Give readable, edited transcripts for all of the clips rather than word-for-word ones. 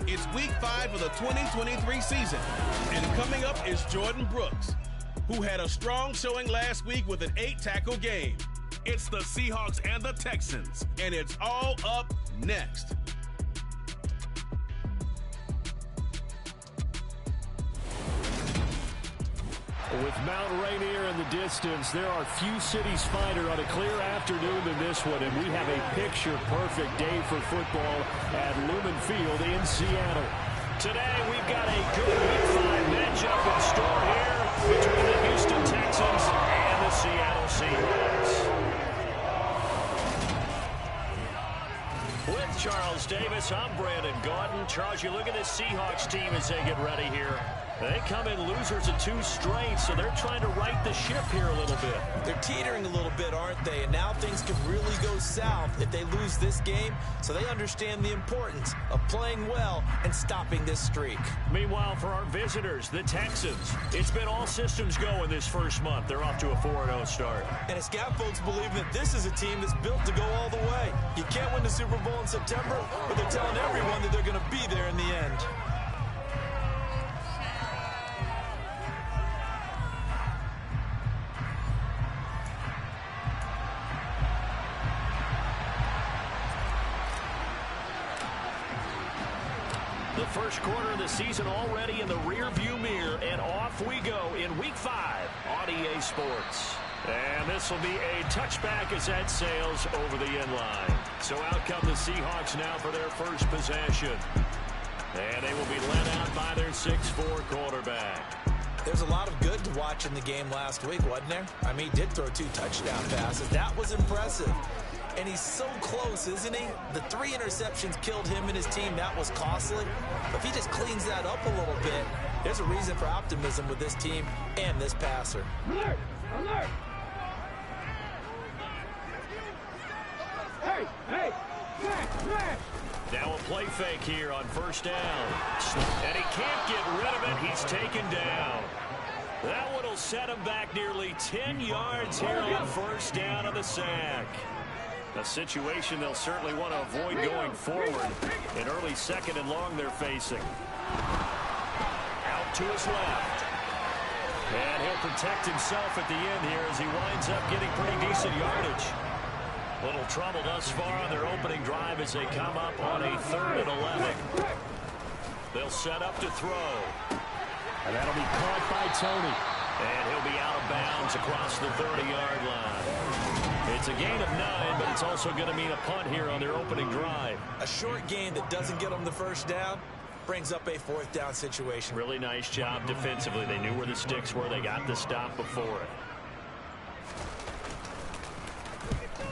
It's week 5 of the 2023 season. And coming up is Jordan Brooks, who had a strong showing last week with an 8-tackle game. It's the Seahawks and the Texans, and it's all up next. With Mount Rainier in the distance, there are few cities finer on a clear afternoon than this one, and we have a picture-perfect day for football at Lumen Field in Seattle. Today, we've got a good Week 5 matchup in store here between the Houston Texans and the Seattle Seahawks. With Charles Davis, I'm Brandon Gaudin. Charles, you look at this Seahawks team as they get ready here. They come in losers of 2 straight, so they're trying to right the ship here a little bit. They're teetering a little bit, aren't they? And now things could really go south if they lose this game, so they understand the importance of playing well and stopping this streak. Meanwhile, for our visitors, the Texans, it's been all systems go in this first month. They're off to a 4-0 start. And it's got folks believing that this is a team that's built to go all the way. You can't win the Super Bowl in September, but they're telling everyone that they're going to be there in the end. The first quarter of the season already in the rear-view mirror, and off we go in Week 5 on EA Sports. And this will be a touchback as that sails over the end line. So out come the Seahawks now for their first possession. And they will be led out by their 6'4" quarterback. There's a lot of good to watch in the game last week, wasn't there? I mean, he did throw 2 touchdown passes. That was impressive. And he's so close, isn't he? The 3 interceptions killed him and his team. That was costly. But if he just cleans that up a little bit, there's a reason for optimism with this team and this passer. Alert! Alert! Hey! Hey! Smash! Now a play fake here on first down. And he can't get rid of it. He's taken down. That one will set him back nearly 10 yards here on first down on the sack. A situation they'll certainly want to avoid going forward. An early 2nd and long they're facing. Out to his left. And he'll protect himself at the end here as he winds up getting pretty decent yardage. Little trouble thus far on their opening drive as they come up on a 3rd and 11. They'll set up to throw. And that'll be caught by Tony. And he'll be out of bounds across the 30-yard line. It's a gain of 9, but it's also going to mean a punt here on their opening drive. A short gain that doesn't get them the first down brings up a 4th down situation. Really nice job defensively. They knew where the sticks were. They got the stop before it.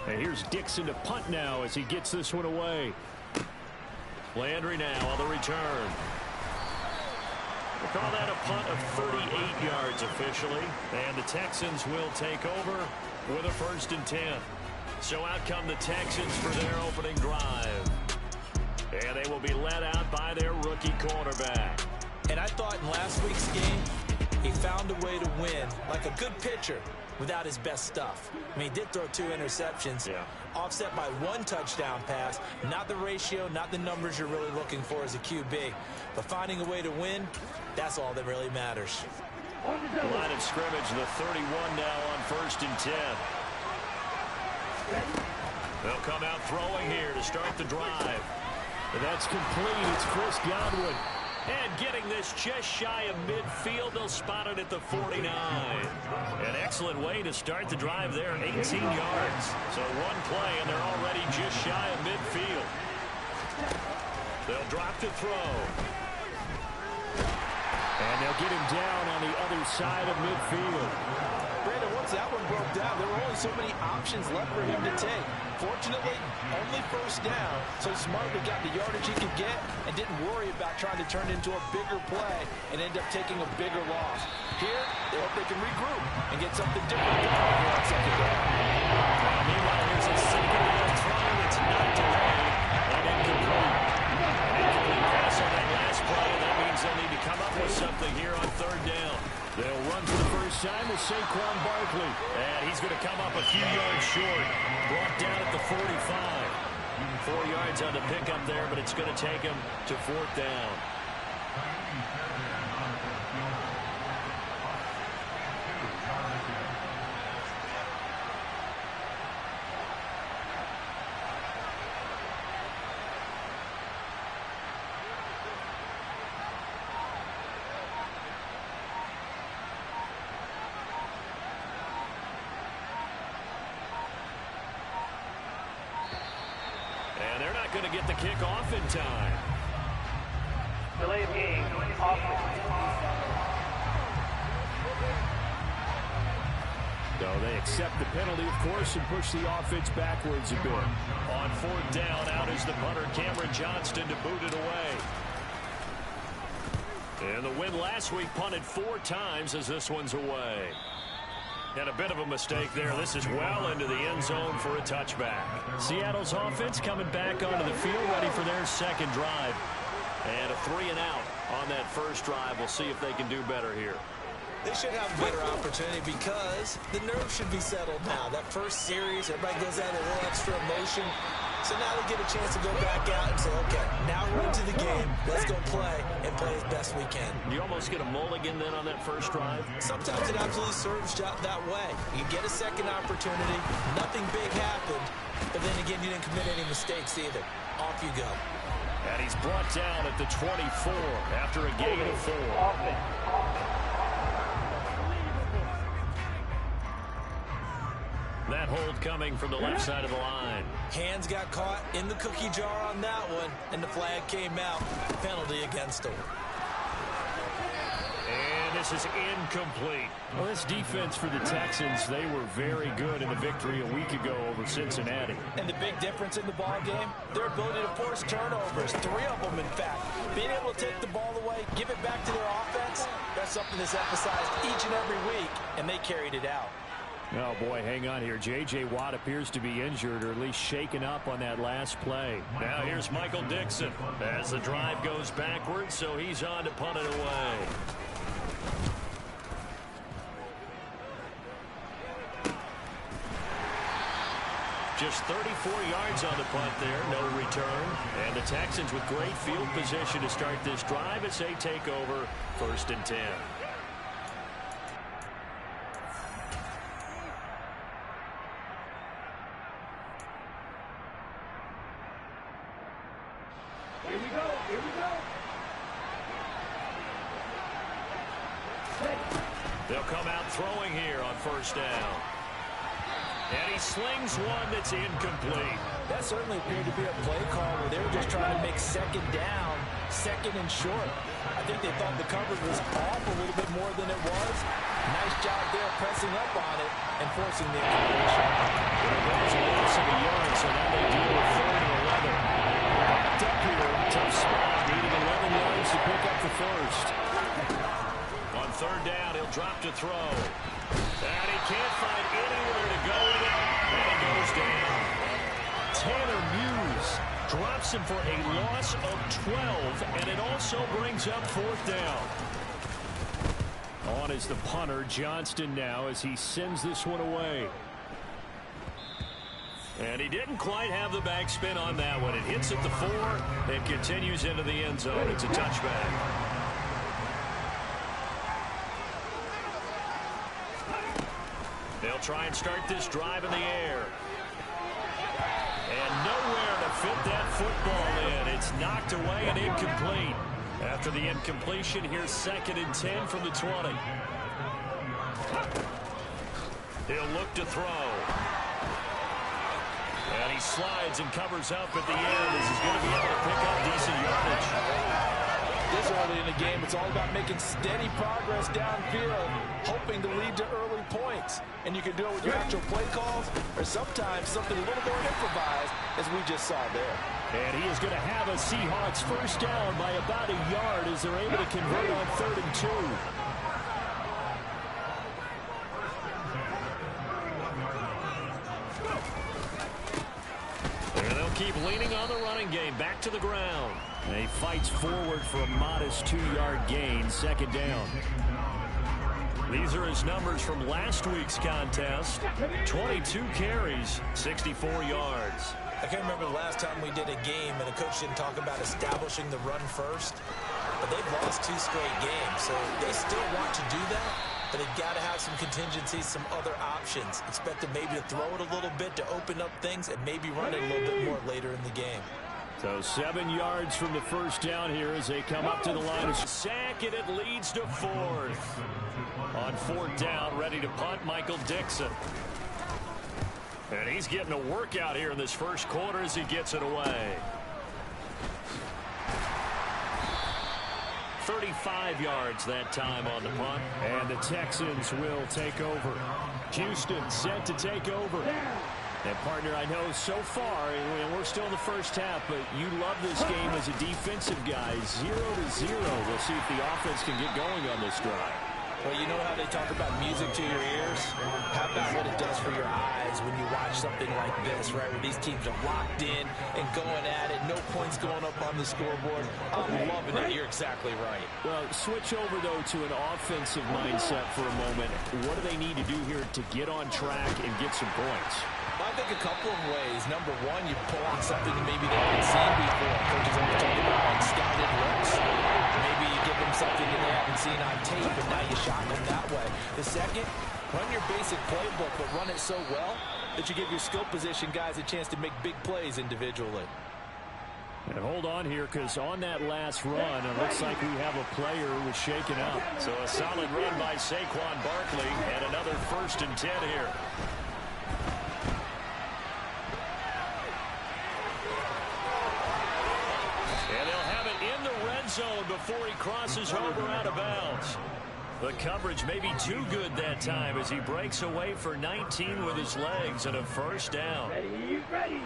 And here's Dixon to punt now as he gets this one away. Landry now on the return. We'll call that a punt of 38 yards officially. And the Texans will take over with a 1st and 10. So out come the Texans for their opening drive. And they will be led out by their rookie quarterback. And I thought in last week's game, he found a way to win like a good pitcher without his best stuff. I mean, he did throw 2 interceptions, offset by 1 touchdown pass. Not the ratio, not the numbers you're really looking for as a QB. But finding a way to win, that's all that really matters. The line of scrimmage, the 31 now on 1st and 10. They'll come out throwing here to start the drive. And that's complete. It's Chris Godwin. And getting this just shy of midfield, they'll spot it at the 49. An excellent way to start the drive there, 18 yards. So 1 play, and they're already just shy of midfield. They'll drop to throw. And they'll get him down on the other side of midfield. Brandon, once that one broke down, there were only so many options left for him to take. Fortunately, only 1st down, so smartly got the yardage he could get and didn't worry about trying to turn it into a bigger play and end up taking a bigger loss. Here, they hope they can regroup and get something different going here on 2nd down. Meanwhile, here's a 2nd down throw that's knocked away and incomplete. An incomplete pass on that last play, and that means they'll need to come up with something here on 3rd down. They'll run for the first time with Saquon Barkley. And he's going to come up a few yards short. Brought down at the 45. 4 yards on the pickup there, but it's going to take him to 4th down. And they're not going to get the kick off in time. Delay of game. So they accept the penalty, of course, and push the offense backwards a bit. On 4th down, out is the punter, Cameron Johnston, to boot it away. And the win last week punted 4 times as this one's away. And a bit of a mistake there. This is well into the end zone for a touchback. Seattle's offense coming back onto the field, ready for their second drive. And a 3-and-out on that first drive. We'll see if they can do better here. They should have a better opportunity because the nerves should be settled now. That first series, everybody goes out a little extra emotion. So now they get a chance to go back out and say, okay, now we're into the game. Let's go play and play as best we can. You almost get a mulligan then on that first drive? Sometimes it absolutely serves that way. You get a second opportunity. Nothing big happened. But then again, you didn't commit any mistakes either. Off you go. And he's brought down at the 24 after a gain of 4. That hold coming from the left side of the line. Hands got caught in the cookie jar on that one, and the flag came out. Penalty against them. And this is incomplete. Well, this defense for the Texans, they were very good in the victory a week ago over Cincinnati. And the big difference in the ball game, their ability to force turnovers, 3 of them, in fact. Being able to take the ball away, give it back to their offense, that's something that's emphasized each and every week, and they carried it out. Oh, boy, hang on here. J.J. Watt appears to be injured or at least shaken up on that last play. Now here's Michael Dixon as the drive goes backwards, so he's on to punt it away. Just 34 yards on the punt there, no return. And the Texans with great field position to start this drive as they take over 1st and 10. Here we go. They'll come out throwing here on 1st down. And he slings one that's incomplete. That certainly appeared to be a play call where they were just trying to make 2nd down, 2nd and short. I think they thought the coverage was off a little bit more than it was. Nice job there pressing up on it and forcing the incompletion. There's a loss of a yard, so now they deal with 3rd and 11. Backed up here, tough spot, needing 11 yards to pick up the first. On 3rd down, he'll drop to throw. And he can't find anywhere to go with it, and he goes down. Tanner Muse drops him for a loss of 12, and it also brings up 4th down. On is the punter, Johnston, now as he sends this one away. And he didn't quite have the backspin on that one. It hits at the 4 and continues into the end zone. It's a touchback. They'll try and start this drive in the air. And nowhere to fit that football in. It's knocked away and incomplete. After the incompletion, here's 2nd and 10 from the 20. He'll look to throw. And he slides and covers up at the end as he's going to be able to pick up decent yardage. This early in the game, it's all about making steady progress downfield, hoping to lead to early points. And you can do it with your actual play calls or sometimes something a little more improvised, as we just saw there. And he is going to have a Seahawks 1st down by about a yard as they're able to convert on 3rd and 2. And they'll keep leaning on the running game. Back to the ground. And he fights forward for a modest 2-yard gain. 2nd down. These are his numbers from last week's contest. 22 carries, 64 yards. I can't remember the last time we did a game and a coach didn't talk about establishing the run first. But they've lost 2 straight games, so they still want to do that. But they've got to have some contingencies, some other options. Expect them maybe to throw it a little bit to open up things and maybe run it a little bit more later in the game. So 7 yards from the first down here as they come up to the line of sack, and it leads to 4th. On 4th down, ready to punt, Michael Dixon. And he's getting a workout here in this first quarter as he gets it away. 35 yards that time on the punt. And the Texans will take over. Houston set to take over. And, partner, I know so far, and we're still in the first half, but you love this game as a defensive guy. 0-0. We'll see if the offense can get going on this drive. Well, you know how they talk about music to your ears? How about what it does for your eyes when you watch something like this, right? Where these teams are locked in and going at it. No points going up on the scoreboard. I'm loving it. You're exactly right. Well, switch over, though, to an offensive mindset for a moment. What do they need to do here to get on track and get some points? I think a couple of ways. Number one, you pull out something that maybe they haven't seen before. Coaches always talk about like scouted looks. Maybe you give them something that they haven't seen on tape, and now you shock them that way. The second, run your basic playbook, but run it so well that you give your skill position guys a chance to make big plays individually. And hold on here, because on that last run, it looks like we have a player who was shaken up. So a solid run by Saquon Barkley, and another 1st and 10 here. And they'll have it in the red zone before he crosses over out of bounds. The coverage may be too good that time as he breaks away for 19 with his legs and a 1st down. Ready.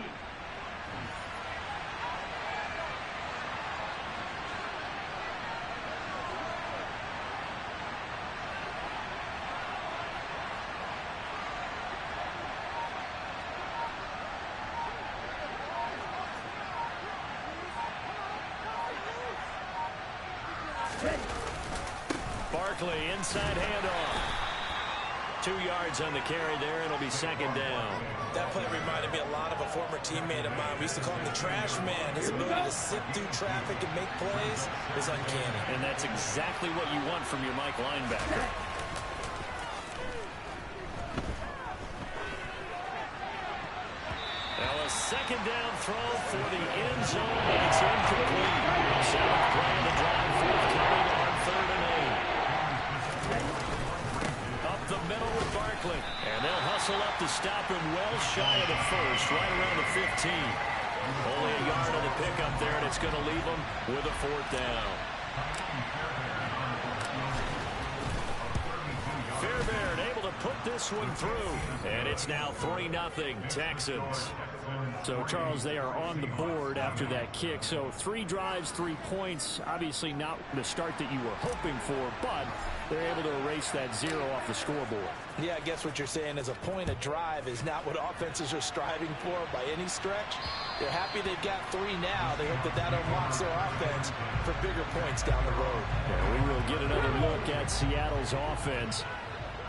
Barkley, inside handoff. 2 yards on the carry there. It'll be 2nd down. That play reminded me a lot of a former teammate of mine. We used to call him the trash man. His ability to sift through traffic and make plays is uncanny. And that's exactly what you want from your Mike linebacker. Now a 2nd down throw for the end zone, and it's incomplete. 7th play of the drive, 4th carry on 3rd and 8. Up the middle with Barkley. And they'll hustle up to stop him well shy of the 1st, right around the 15. Only a yard on the pickup there, and it's going to leave them with a 4th down. Fairbairn able to put this one through. And it's now 3-0 Texans. So, Charles, they are on the board after that kick. So 3 drives, 3 points. Obviously not the start that you were hoping for, but they're able to erase that 0 off the scoreboard. Yeah, I guess what you're saying is a point of drive is not what offenses are striving for by any stretch. They're happy they've got 3 now. They hope that that unlocks their offense for bigger points down the road. Yeah, we will get another look at Seattle's offense.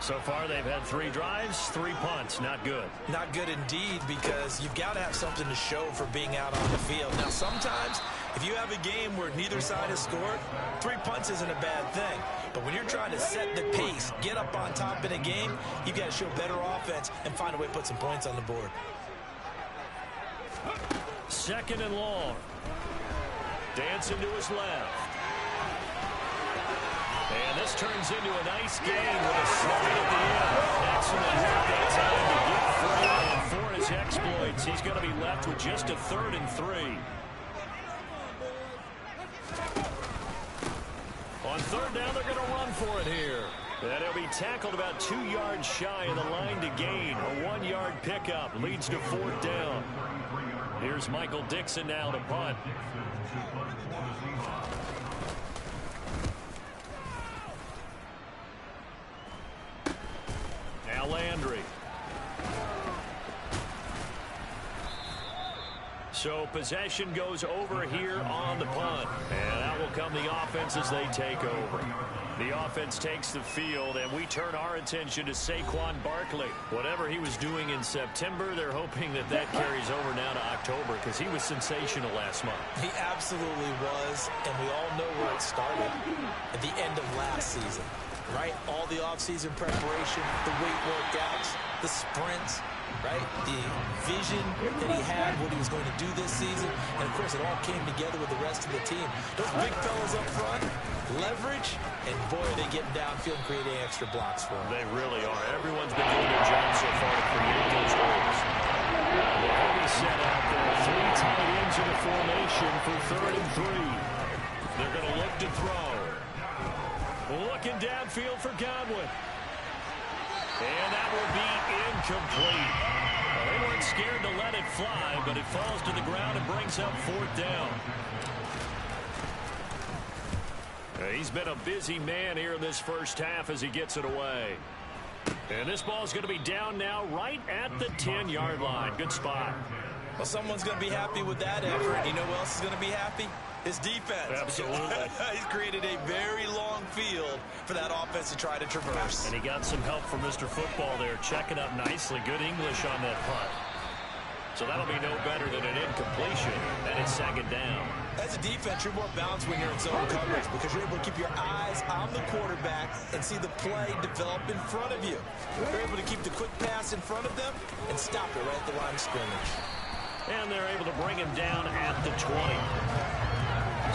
So far, they've had 3 drives, 3 punts. Not good. Not good indeed, because you've got to have something to show for being out on the field. Now, sometimes, if you have a game where neither side has scored, 3 punts isn't a bad thing. But when you're trying to set the pace, get up on top in a game, you've got to show better offense and find a way to put some points on the board. 2nd and long. Dancing to his left. And this turns into a nice game with a slide at the end. Excellent work that time to get free. And for his exploits, he's going to be left with just a 3rd and 3. On 3rd down, they're going to run for it here. And he'll be tackled about 2 yards shy of the line to gain. A 1-yard pickup leads to 4th down. Here's Michael Dixon now to punt. Now Landry. So possession goes over here on the punt. And that will come from the offense as they take over. The offense takes the field, and we turn our attention to Saquon Barkley. Whatever he was doing in September, they're hoping that that carries over now to October because he was sensational last month. He absolutely was, and we all know where it started at the end of last season, right? All the offseason preparation, the weight workouts, the sprints, right? The vision that he had, what he was going to do this season. And, of course, it all came together with the rest of the team. Those big fellas up front, leverage, and, boy, are they getting downfield and creating extra blocks for him. They really are. Everyone's been doing their job so far to create those holes. The heavy set out there. 3 tight ends in the formation for 3rd and 3. They're going to look to throw. Looking downfield for Godwin. And that will be incomplete. Well, they weren't scared to let it fly, but it falls to the ground and brings up 4th down. He's been a busy man here in this first half as he gets it away. And this ball is going to be down now right at the 10-yard line. Good spot. Well, someone's going to be happy with that effort. You know who else is going to be happy? His defense. Absolutely. He's created a very long field for that offense to try to traverse. And he got some help from Mr. Football there, checking up nicely. Good English on that punt. So that'll be no better than an incompletion, and it's 2nd down. As a defense, you're more balanced when you're in zone coverage because you're able to keep your eyes on the quarterback and see the play develop in front of you. You're able to keep the quick pass in front of them and stop it right at the line of scrimmage. And they're able to bring him down at the 20.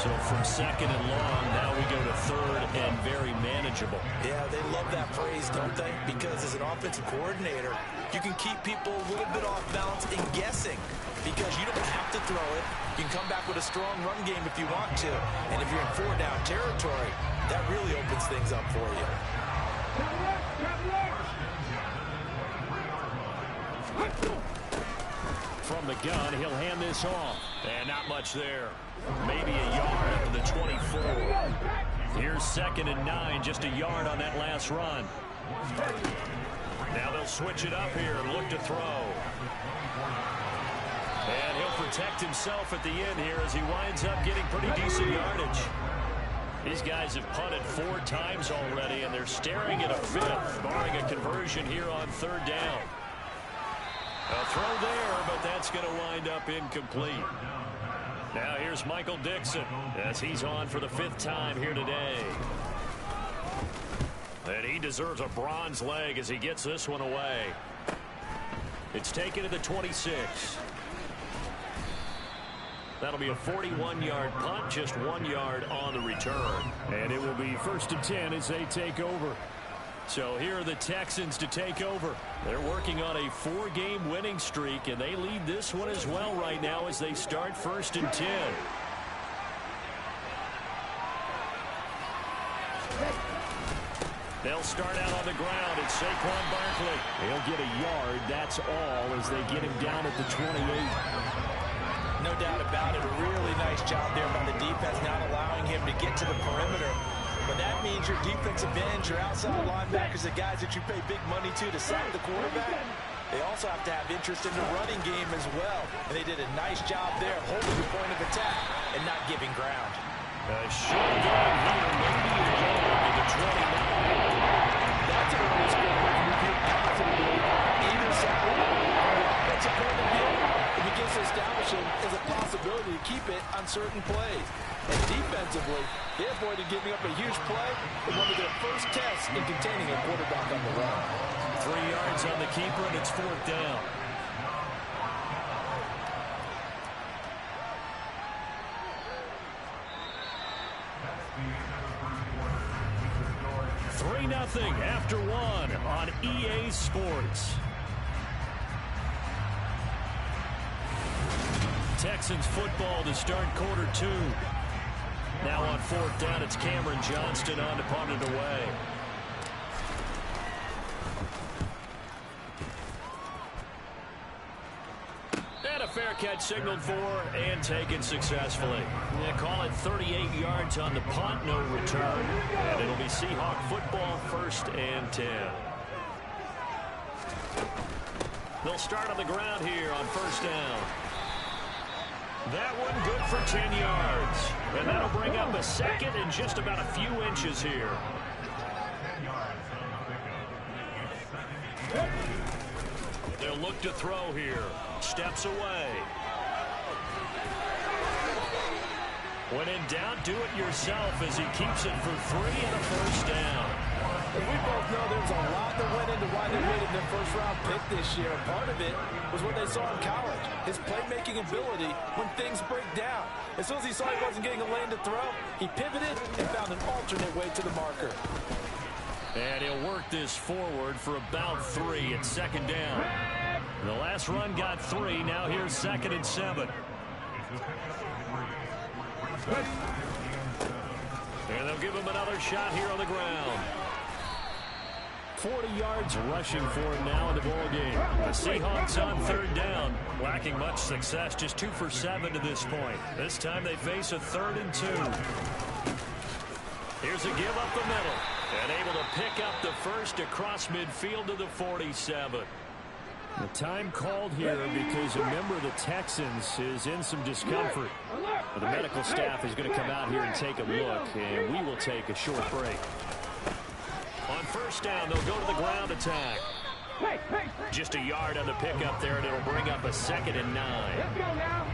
So from 2nd and long, now we go to 3rd and very manageable. Yeah, they love that phrase, don't they? Because as an offensive coordinator, you can keep people a little bit off balance and guessing because you don't have to throw it. You can come back with a strong run game if you want to. And if you're in 4-down territory, that really opens things up for you. From the gun, he'll hand this off. And not much there. Maybe a yard up to the 24. Here's 2nd and 9, just a yard on that last run. Now they'll switch it up here and look to throw. And he'll protect himself at the end here as he winds up getting pretty decent yardage. These guys have punted 4 times already, and they're staring at a 5th, barring a conversion here on 3rd down. A throw there, but that's going to wind up incomplete. Now here's Michael Dixon as he's on for the 5th time here today. And he deserves a bronze leg as he gets this one away. It's taken to the 26. That'll be a 41-yard punt, just 1 yard on the return. And it will be 1st and 10 as they take over. So here are the Texans to take over. They're working on a 4-game winning streak, and they lead this one as well right now as they start 1st and 10. They'll start out on the ground. It's Saquon Barkley. He'll get a yard. That's all as they get him down at the 28. No doubt about it. A really nice job there by the defense, not allowing him to get to the perimeter. But that means your defensive ends, your outside linebackers, the guys that you pay big money to sack the quarterback, they also have to have interest in the running game as well. And they did a nice job there, holding the point of attack and not giving ground. A short game here, maybe a yard to the 29. That's an early score where you feel confidently either side. From an offensive point of view, it begins to establish it as a possibility to keep it on certain plays. And defensively, they avoided giving up a huge play in one of their first tests in containing a quarterback on the run. 3 yards on the keeper, and it's 4th down. Nothing after 1 on EA Sports. Texans football to start quarter 2. Now on 4th down, it's Cameron Johnston on to punt it away. And a fair catch signaled for and taken successfully. Yeah, call it 38 yards on the punt, no return. And it'll be Seahawk football 1st and 10. They'll start on the ground here on 1st down. That one good for 10 yards. And that'll bring up a second and just about a few inches here. They'll look to throw here. Steps away. When in doubt, do it yourself as he keeps it for 3 and a first down. We both know there's a lot that went into why they made it their first-round pick this year. Part of it was what they saw in college, his playmaking ability when things break down. As soon as he saw he wasn't getting a lane to throw, he pivoted and found an alternate way to the marker. And he'll work this forward for about 3 at second down. The last run got 3. Now here's 2nd and 7. And they'll give him another shot here on the ground. 40 yards rushing for him now in the ball game. The Seahawks on 3rd down, lacking much success, just 2 for 7 to this point. This time they face a 3rd and 2. Here's a give up the middle, and able to pick up the first across midfield to the 47. The time called here because a member of the Texans is in some discomfort. But the medical staff is going to come out here and take a look, and we will take a short break. On 1st down, they'll go to the ground attack. Just a yard on the pickup there, and it'll bring up a 2nd and 9. Let's go now.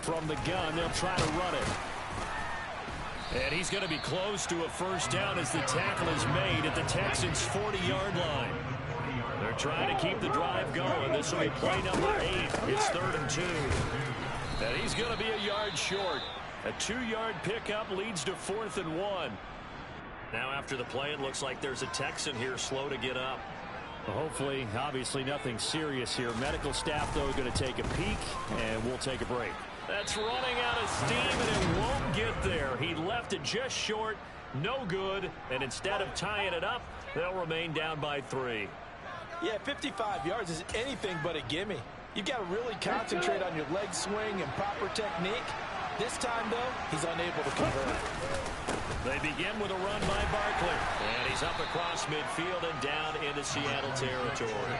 From the gun, they'll try to run it. And he's going to be close to a first down as the tackle is made at the Texans' 40-yard line. They're trying to keep the drive going. This will be play number 8. It's 3rd and 2. And he's going to be a yard short. A 2-yard pickup leads to 4th and 1. Now after the play, it looks like there's a Texan here slow to get up. Well, hopefully, obviously nothing serious here. Medical staff, though, going to take a peek, and we'll take a break. That's running out of steam, and it won't get there. He left it just short, no good, and instead of tying it up, they'll remain down by 3. Yeah, 55 yards is anything but a gimme. You've got to really concentrate on your leg swing and proper technique. This time, though, he's unable to convert. They begin with a run by Barkley, and he's up across midfield and down into Seattle territory.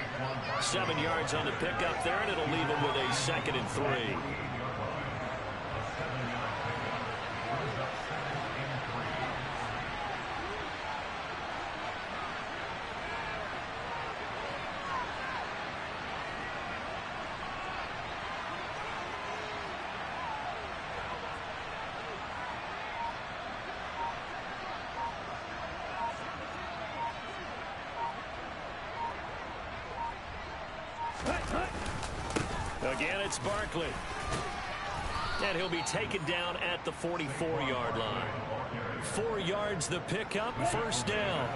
7 yards on the pickup there, and it'll leave him with a 2nd and 3. Again, it's Barkley. And he'll be taken down at the 44-yard line. 4 yards the pickup, first down.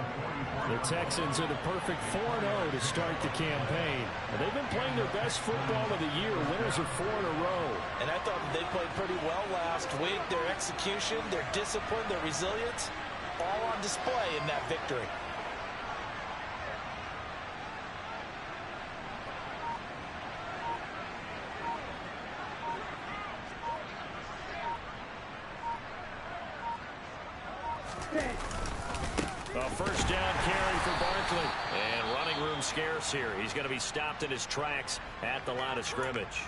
The Texans are the perfect 4-0 to start the campaign. And they've been playing their best football of the year. Winners of 4 in a row. And I thought they played pretty well last week. Their execution, their discipline, their resilience, all on display in that victory. A first down carry for Barkley. And running room scarce here. He's going to be stopped in his tracks at the line of scrimmage.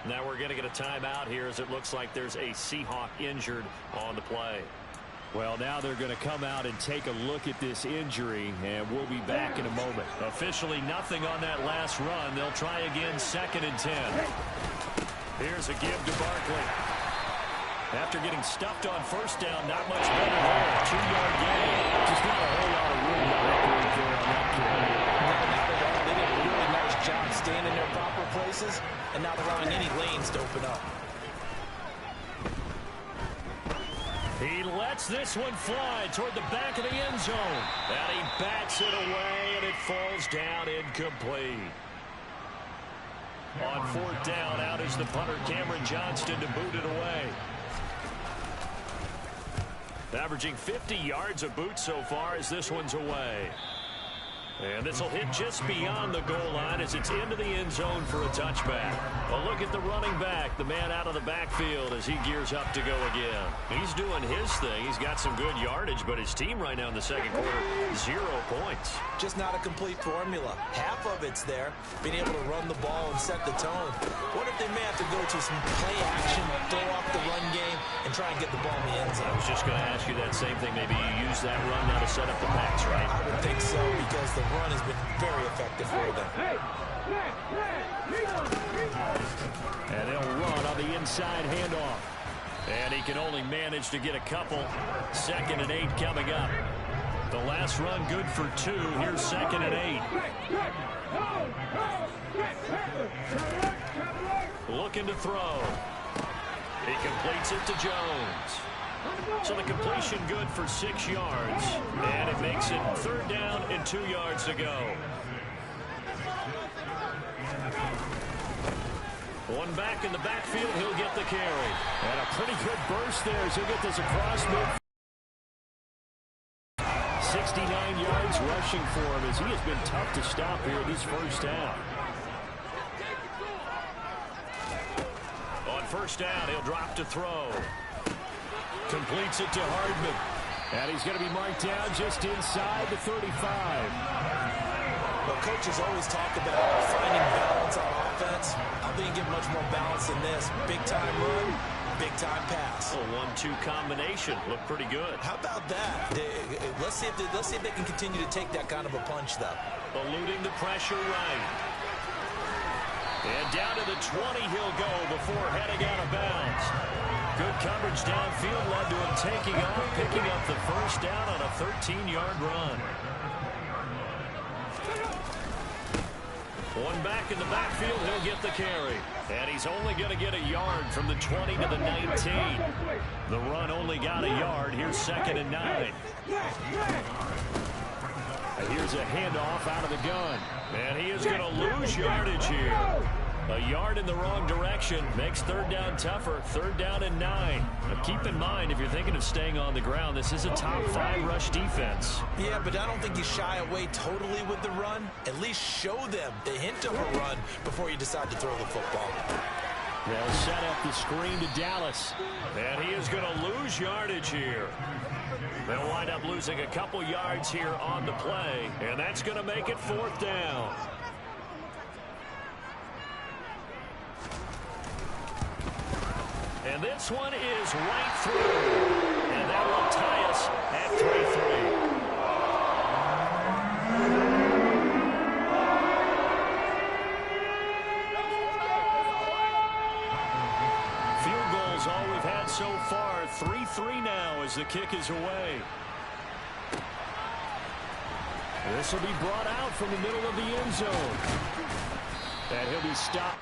Now we're going to get a timeout here as it looks like there's a Seahawk injured on the play. Well, now they're going to come out and take a look at this injury, and we'll be back in a moment. Officially nothing on that last run. They'll try again, 2nd and 10. Here's a give to Barkley. After getting stuffed on first down, not much better there. 2-yard gain. Just not a whole lot of room to operate there on that play. No, not at all. They did a really nice job staying in their proper places and not allowing any lanes to open up. He lets this one fly toward the back of the end zone. And he bats it away, and it falls down incomplete. On 4th down, out is the punter, Cameron Johnston, to boot it away. Averaging 50 yards a boot so far as this one's away. And this will hit just beyond the goal line as it's into the end zone for a touchback. A look at the running back, the man out of the backfield as he gears up to go again. He's doing his thing. He's got some good yardage, but his team right now in the second quarter, 0 points. Just not a complete formula. Half of it's there, being able to run the ball and set the tone. What if they may have to go to some play action, throw off the run game, and try and get the ball in the end zone? I was just going to ask you that same thing. Maybe you use that run now to set up the pass, right? I would think so, because the run has been very effective for them. And they'll run on the inside handoff. And he can only manage to get a couple. 2nd and 8 coming up. The last run good for 2. Here's 2nd and 8. Looking to throw. He completes it to Jones. So the completion good for 6 yards. And it makes it 3rd down and 2 yards to go. One back in the backfield, he'll get the carry. And a pretty good burst there as he'll get this across mid. 69 yards rushing for him as he has been tough to stop here this first half. On 1st down, he'll drop to throw. Completes it to Hardman. And he's going to be marked down just inside the 35. Well, coaches always talk about finding balance on offense. I don't think you get much more balance than this. Big-time run, big-time pass. A 1-2 combination. Looked pretty good. How about that? Let's see if they can continue to take that kind of a punch, though. Eluding the pressure right. And down to the 20 he'll go before heading out of bounds. Good coverage downfield led to him taking off, picking up the 1st down on a 13-yard run. One back in the backfield, he'll get the carry. And he's only going to get a yard from the 20 to the 19. The run only got a yard. Here's 2nd and 9. And here's a handoff out of the gun. And he is going to lose yardage here. A yard in the wrong direction makes 3rd down tougher. 3rd down and 9. But keep in mind, if you're thinking of staying on the ground, this is a top 5 rush defense. Yeah, but I don't think you shy away totally with the run. At least show them the hint of a run before you decide to throw the football. They'll set up the screen to Dallas. And he is going to lose yardage here. They'll wind up losing a couple yards here on the play. And that's going to make it 4th down. And this one is right through. And that will tie us at 3-3. Field goals all we've had so far. 3-3 now as the kick is away. This will be brought out from the middle of the end zone. And he'll be stopped.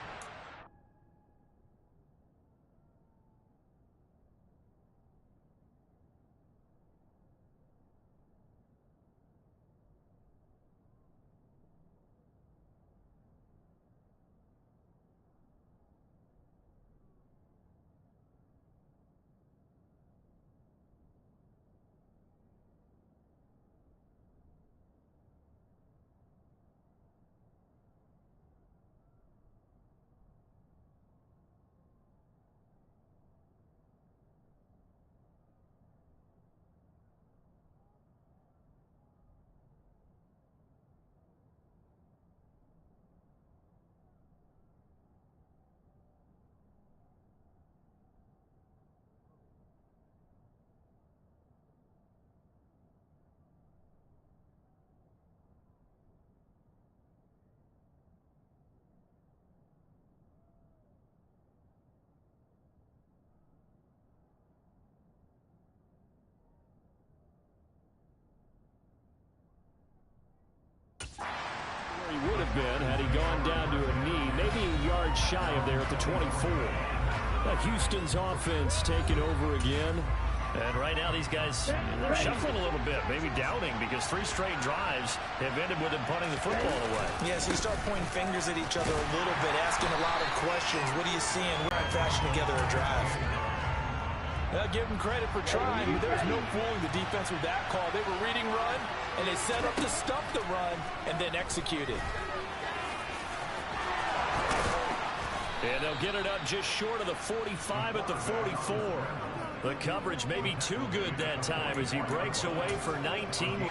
He would have been had he gone down to a knee, maybe a yard shy of there at the 24. Houston's offense taking over again. And right now these guys, they're shuffling a little bit, maybe doubting, because 3 straight drives have ended with them punting the football away. Yeah, so you start pointing fingers at each other a little bit, asking a lot of questions. What are you seeing? We're not fashion together a drive. Give them credit for trying, but there's no fooling the defense with that call. They were reading run, and they set up to stop the run and then execute it. And they'll get it up just short of the 45 at the 44. The coverage may be too good that time as he breaks away for 19.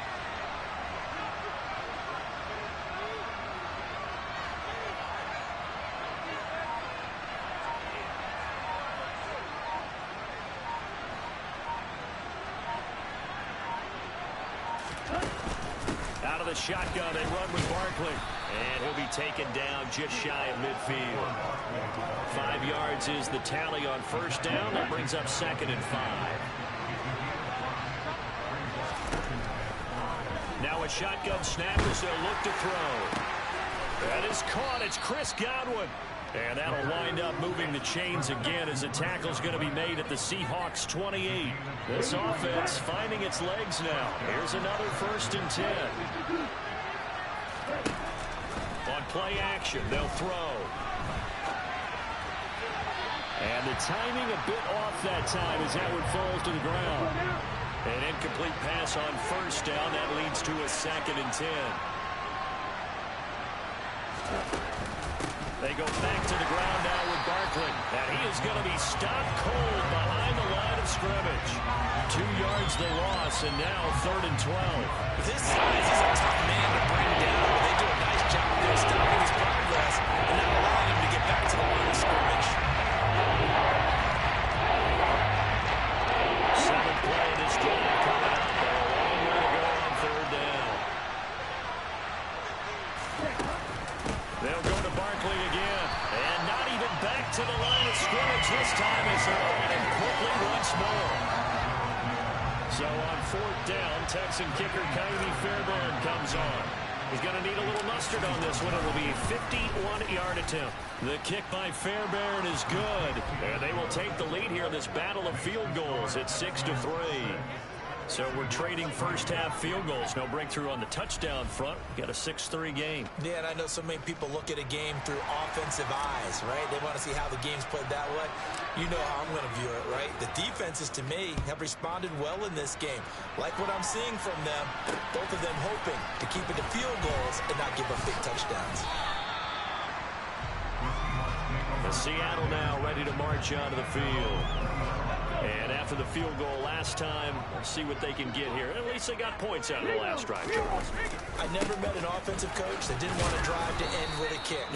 Out of the shotgun, they run with Barkley. And he'll be taken down just shy of midfield. 5 yards is the tally on first down. That brings up 2nd and 5. Now a shotgun snap as they'll look to throw. That is caught. It's Chris Godwin. And that'll wind up moving the chains again as a tackle's going to be made at the Seahawks 28. This offense finding its legs now. Here's another 1st and 10. On play action, they'll throw. And the timing a bit off that time as that one falls to the ground. An incomplete pass on first down. That leads to a 2nd and 10. They go back to the ground now with Barkley. And he is going to be stopped cold behind the line of scrimmage. 2 yards the loss, and now 3rd and 12. This size is a tough man to bring down. They do a nice job there stopping his progress and not allowing him to get back to the line of scrimmage. 7th play of this drive coming up. A long way to go on 3rd down. They'll go to Barkley again. And not even back to the line of scrimmage this time as they're running quickly once more. So on 4th down, Texan kicker Ka'imi Fairbairn comes on. He's going to need a little mustard on this one. It will be a 51-yard attempt. The kick by Fairbairn is good. And they will take the lead here in this battle of field goals at 6-3. So we're trading first half field goals. No breakthrough on the touchdown front. Got a 6-3 game. Yeah, and I know so many people look at a game through offensive eyes, right? They want to see how the game's played that way. You know how I'm going to view it, right? The defenses, to me, have responded well in this game. Like what I'm seeing from them, both of them hoping to keep it to field goals and not give up big touchdowns. The Seattle now ready to march onto the field. And after the field goal last time, let's see what they can get here. At least they got points out of the last drive, Charles. I never met an offensive coach that didn't want to drive to end with a kick.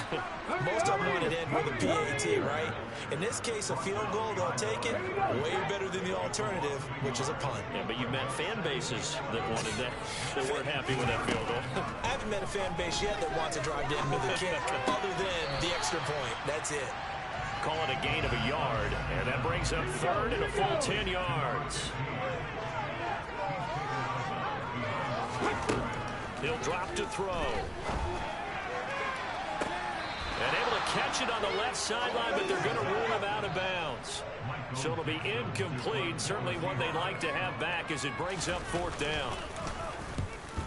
Most of them wanted to end with a PAT, right? In this case, a field goal, they'll take it way better than the alternative, which is a punt. Yeah, but you've met fan bases that wanted that, that weren't happy with that field goal. I haven't met a fan base yet that wants to drive to end with a kick other than the extra point. That's it. Call it a gain of a yard, and that brings up 3rd and a full 10 yards. He'll drop to throw. And able to catch it on the left sideline, but they're going to rule him out of bounds. So it'll be incomplete. Certainly one they'd like to have back as it brings up 4th down.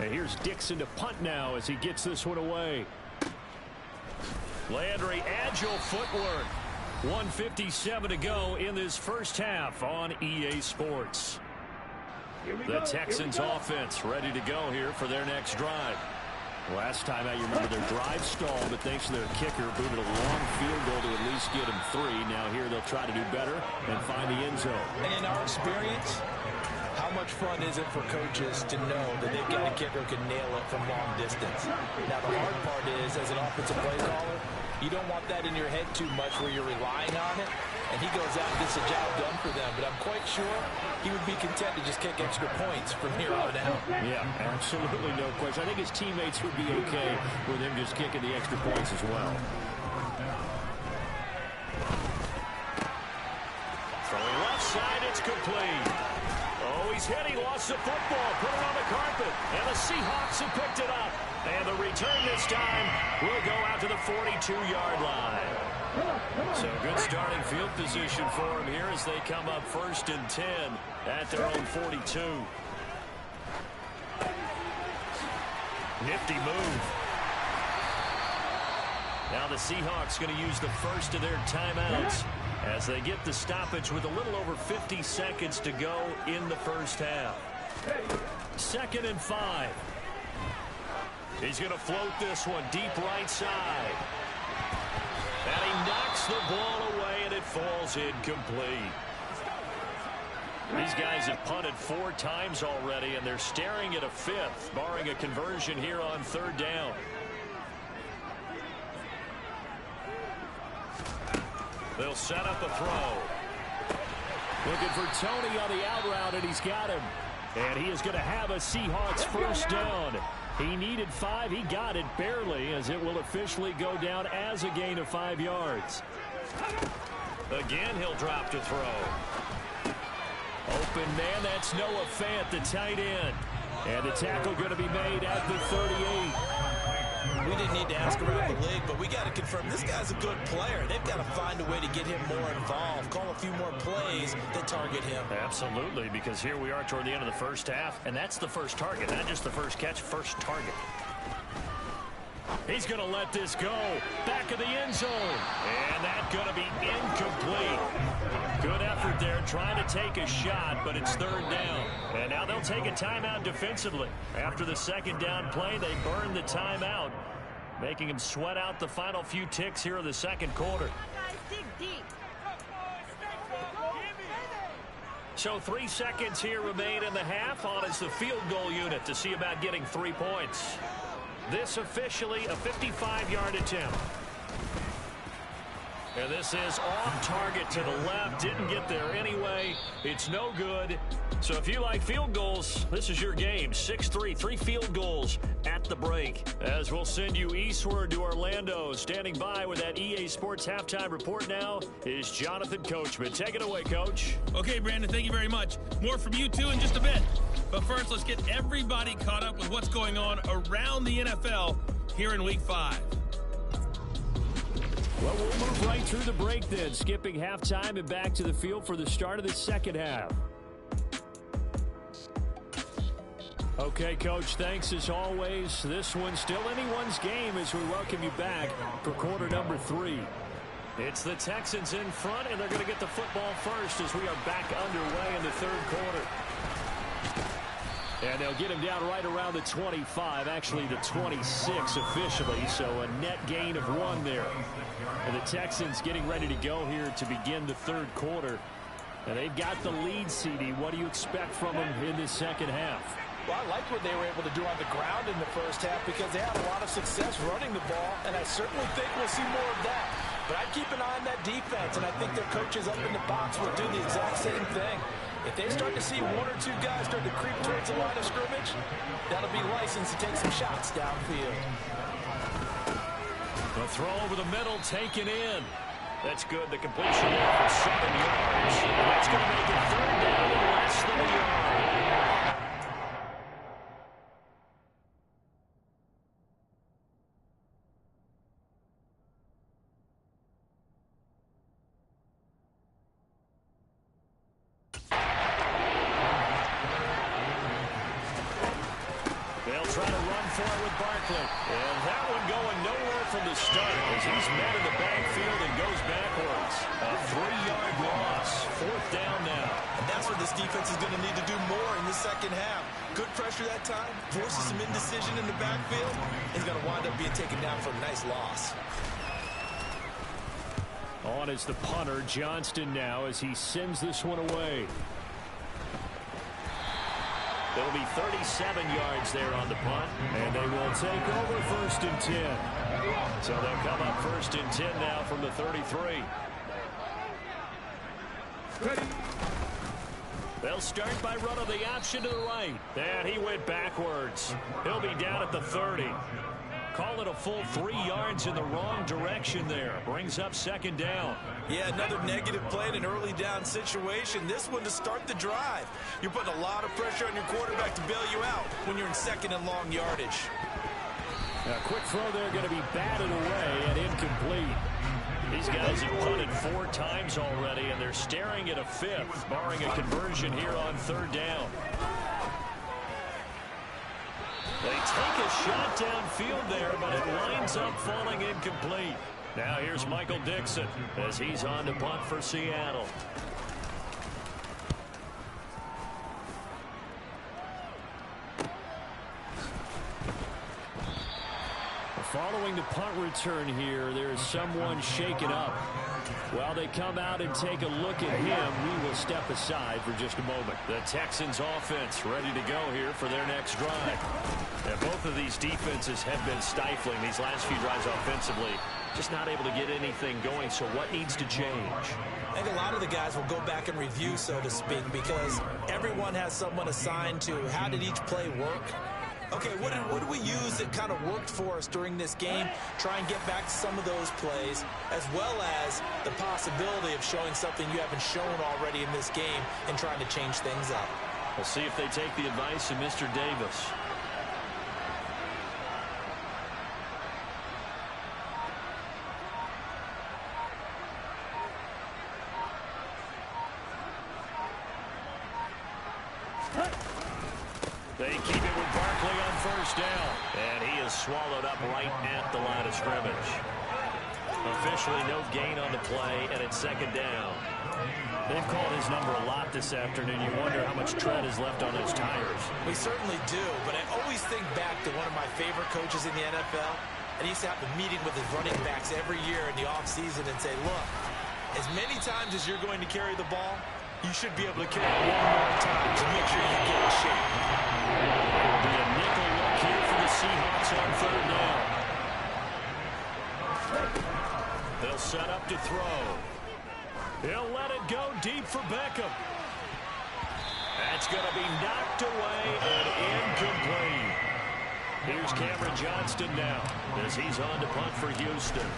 And here's Dixon to punt now as he gets this one away. Landry, agile footwork. 1:57 to go in this first half on EA Sports. The Texans offense ready to go here for their next drive. Last time out, you remember their drive stalled, but thanks to their kicker, booted a long field goal to at least get him 3. Now here they'll try to do better and find the end zone. And in our experience, how much fun is it for coaches to know that they've got a kicker who can nail it from long distance? Now the hard part is, as an offensive play caller, you don't want that in your head too much where you're relying on it. And he goes out and gets the job done for them. But I'm quite sure he would be content to just kick extra points from here on out. Yeah, absolutely no question. I think his teammates would be okay with him just kicking the extra points as well. Throwing left side, it's complete. Oh, he's hit. He lost the football. Put it on the carpet. And the Seahawks have picked it up. And the return this time will go out to the 42-yard line. So good starting field position for him here as they come up 1st and 10 at their own 42. Nifty move. Now the Seahawks going to use the first of their timeouts as they get the stoppage with a little over 50 seconds to go in the first half. 2nd and 5. He's going to float this one deep right side. And he knocks the ball away, and it falls incomplete. These guys have punted 4 times already, and they're staring at a 5th, barring a conversion here on 3rd down. They'll set up the throw. Looking for Tony on the out route, and he's got him. And he is going to have a Seahawks first down. He needed 5. He got it barely, as it will officially go down as a gain of 5 yards. Again, he'll drop to throw. Open man, that's Noah Fant, the tight end. And the tackle going to be made at the 38. We didn't need to ask around the league, but we got to confirm this guy's a good player. They've got to find a way to get him more involved, call a few more plays that target him. Absolutely, because here we are toward the end of the first half, and that's the first target, not just the first catch, first target. He's going to let this go. Back of the end zone. And that's going to be incomplete. Good effort there, trying to take a shot, but it's 3rd down. And now they'll take a timeout defensively. After the 2nd down play, they burn the timeout, making him sweat out the final few ticks here in the 2nd quarter. So 3 seconds here remain in the half. On is the field goal unit to see about getting 3 points. This officially a 55-yard attempt. And this is off target to the left. Didn't get there anyway. It's no good. So if you like field goals, this is your game. 6-3, 3 field goals at the break. As we'll send you eastward to Orlando. Standing by with that EA Sports halftime report now is Jonathan Coachman. Take it away, Coach. Okay, Brandon, thank you very much. More from you two in just a bit. But first, let's get everybody caught up with what's going on around the NFL here in Week 5. Well, we'll move right through the break then, skipping halftime and back to the field for the start of the 2nd half. Okay, Coach, thanks as always. This one's still anyone's game as we welcome you back for quarter number 3. It's the Texans in front, and they're going to get the football first as we are back underway in the 3rd quarter. And they'll get him down right around the 25, actually the 26 officially, so a net gain of 1 there. And the Texans getting ready to go here to begin the 3rd quarter. And they've got the lead, CD. What do you expect from them in this 2nd half? Well, I liked what they were able to do on the ground in the first half because they had a lot of success running the ball, and I certainly think we'll see more of that. But I'd keep an eye on that defense, and I think their coaches up in the box will do the exact same thing. If they start to see 1 or 2 guys start to creep towards the line of scrimmage, that'll be license to take some shots downfield. The throw over the middle taken in. That's good. The completion there for 7 yards. And that's going to make it 3rd down and less than a yard. And that one going nowhere from the start as he's met in the backfield and goes backwards. A 3-yard loss. 4th down now. And that's what this defense is going to need to do more in the 2nd half. Good pressure that time. Forces some indecision in the backfield. He's going to wind up being taken down for a nice loss. On is the punter, Johnston, now as he sends this one away. There'll be 37 yards there on the punt. And they will take over 1st and 10. So they'll come up 1st and 10 now from the 33. They'll start by running the option to the right. And he went backwards. He'll be down at the 30. Call it a full 3 yards in the wrong direction there. Brings up 2nd down. Yeah, another negative play in an early down situation. This one to start the drive. You're putting a lot of pressure on your quarterback to bail you out when you're in 2nd and long yardage. A quick throw there going to be batted away and incomplete. These guys have punted 4 times already, and they're staring at a 5th, barring a conversion here on 3rd down. They take a shot downfield there, but it winds up falling incomplete. Now here's Michael Dixon as he's on to punt for Seattle. the punt return here. There's someone shaken up. While they come out and take a look at him, we will step aside for just a moment. The Texans offense ready to go here for their next drive. And both of these defenses have been stifling these last few drives offensively. Just not able to get anything going, so what needs to change? I think a lot of the guys will go back and review, so to speak, because everyone has someone assigned to how did each play work. Okay, what did we use that kind of worked for us during this game? Try and get back to some of those plays, as well as the possibility of showing something you haven't shown already in this game and trying to change things up. We'll see if they take the advice of Mr. Davis. They keep it with Barkley on first down. And he is swallowed up right at the line of scrimmage. Officially no gain on the play, and it's second down. They've called his number a lot this afternoon. You wonder how much tread is left on those tires. We certainly do, but I always think back to one of my favorite coaches in the NFL. And he used to have a meeting with his running backs every year in the offseason and say, look, as many times as you're going to carry the ball, you should be able to carry it one more time to make sure you get in shape. It'll be a nickel look here for the Seahawks on third down. They'll set up to throw. He'll let it go deep for Beckham. That's going to be knocked away and incomplete. Here's Cameron Johnston now as he's on to punt for Houston.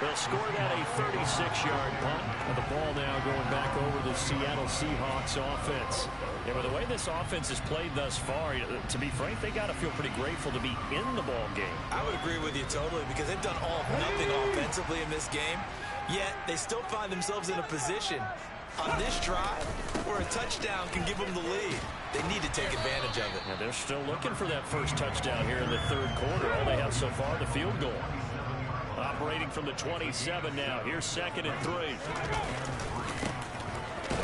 They'll score that a 36-yard punt. And the ball now going back over the Seattle Seahawks offense. And with the way this offense has played thus far, to be frank, they got to feel pretty grateful to be in the ball game. I would agree with you totally because they've done all of nothing offensively in this game. Yet they still find themselves in a position on this drive where a touchdown can give them the lead. They need to take advantage of it. And they're still looking for that first touchdown here in the third quarter. All they have so far, the field goal. Operating from the 27 now. Here's 2nd and 3.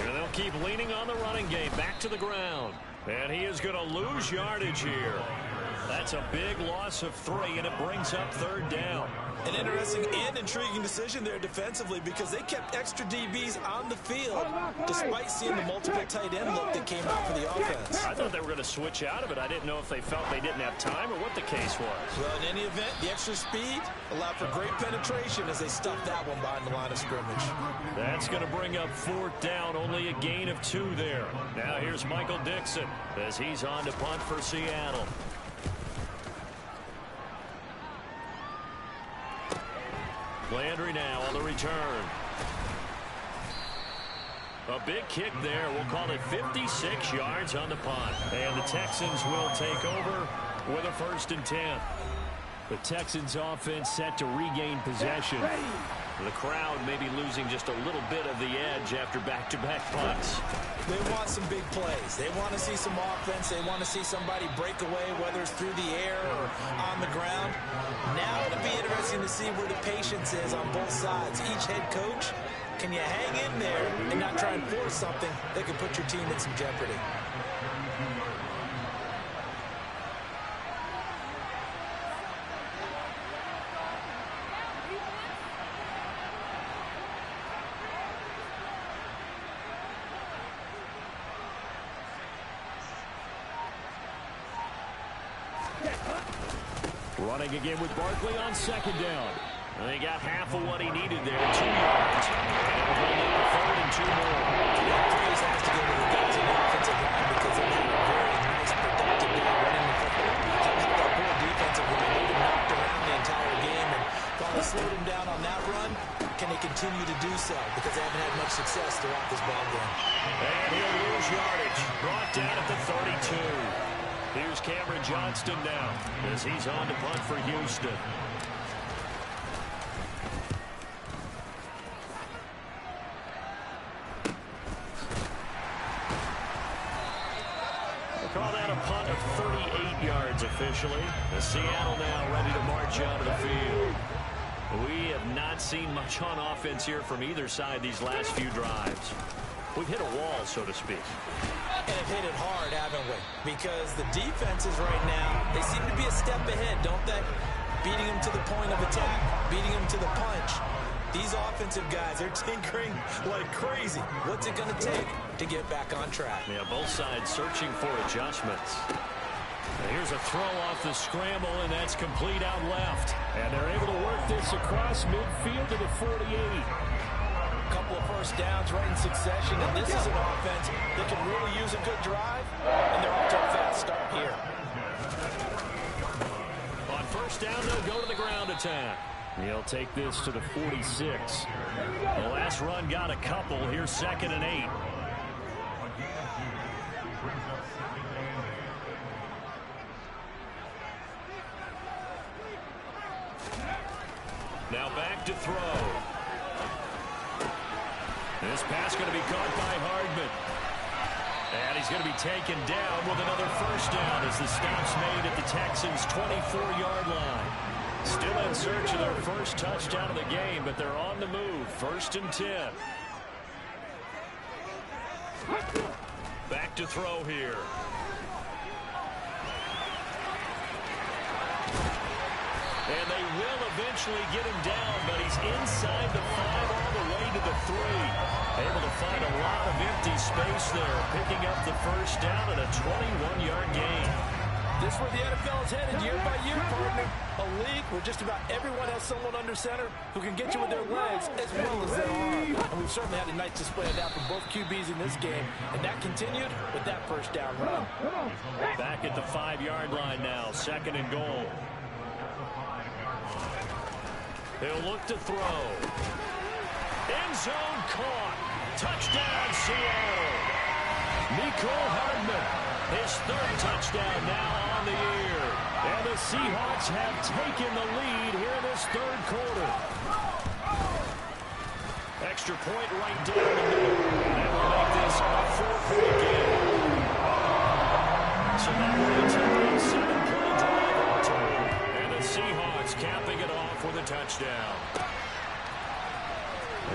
And they'll keep leaning on the running game. Back to the ground. And he is going to lose yardage here. That's a big loss of 3, and it brings up third down. An interesting and intriguing decision there defensively because they kept extra DBs on the field despite seeing the multiple tight end look that came out for the offense. I thought they were going to switch out of it. I didn't know if they felt they didn't have time or what the case was. Well, in any event, the extra speed allowed for great penetration as they stuffed that one behind the line of scrimmage. That's going to bring up fourth down, only a gain of 2 there. Now here's Michael Dixon as he's on to punt for Seattle. Landry now on the return. A big kick there. We'll call it 56 yards on the punt. And the Texans will take over with a 1st and 10. The Texans offense set to regain possession. The crowd may be losing just a little bit of the edge after back-to-back punts. They want some big plays. They want to see some offense. They want to see somebody break away, whether it's through the air or on the ground. Now it'll be interesting to see where the patience is on both sides. Each head coach, can you hang in there and not try and force something that could put your team in some jeopardy? Running again with Barkley on 2nd down. And they got half of what he needed there, 2 yards. And it'll bring up a 3rd and 2 more. Yeah, praise has to go to the guys in the offensive line because they've had a very nice, productive day running the football. How about that poor defensive line? They've been knocked around the entire game, and while they slowed him down on that run, can they continue to do so? Because they haven't had much success throughout this ball game. And he'll lose yardage. Brought down at the 32. Here's Cameron Johnston now as he's on to punt for Houston. We'll call that a punt of 38 yards officially. The Seattle now ready to march out of the field. We have not seen much on offense here from either side these last few drives. we've hit a wall, so to speak. And have hit it hard, haven't we? Because the defenses right now, they seem to be a step ahead, don't they? Beating them to the point of attack, beating them to the punch. These offensive guys, they're tinkering like crazy. What's it going to take to get back on track? Yeah, both sides searching for adjustments. And here's a throw off the scramble, and that's complete out left. And they're able to work this across midfield to the 48. A couple of first downs right in succession, and this is an offense that can really use a good drive, and they're off to a fast start here. On first down, they'll go to the ground attack. He'll take this to the 46. The last run got a couple. Here's 2nd and 8. Now back to throw. This pass going to be caught by Hardman. And he's going to be taken down with another first down as the stop's made at the Texans' 24-yard line. Still in search of their first touchdown of the game, but they're on the move. 1st and 10. Back to throw here. And they will eventually get him down, but he's inside the 5 all the way to the 3. Able to find a lot of empty space there, picking up the first down at a 21-yard gain. This is where the NFL is headed year by year, partner. A league where just about everyone has someone under center who can get you with their legs as well as their arm. And we've certainly had a nice display of that from both QBs in this game. And that continued with that first down run. Back at the 5-yard line now, 2nd and goal. He'll look to throw. End zone caught. Touchdown, Seattle. Mecole Hardman, his 3rd touchdown now on the year. And the Seahawks have taken the lead here in this 3rd quarter. Extra point right down the middle. And will make this a 4-point game. So now we're into a 7-play drive all total. And the Seahawks capping it off with a touchdown.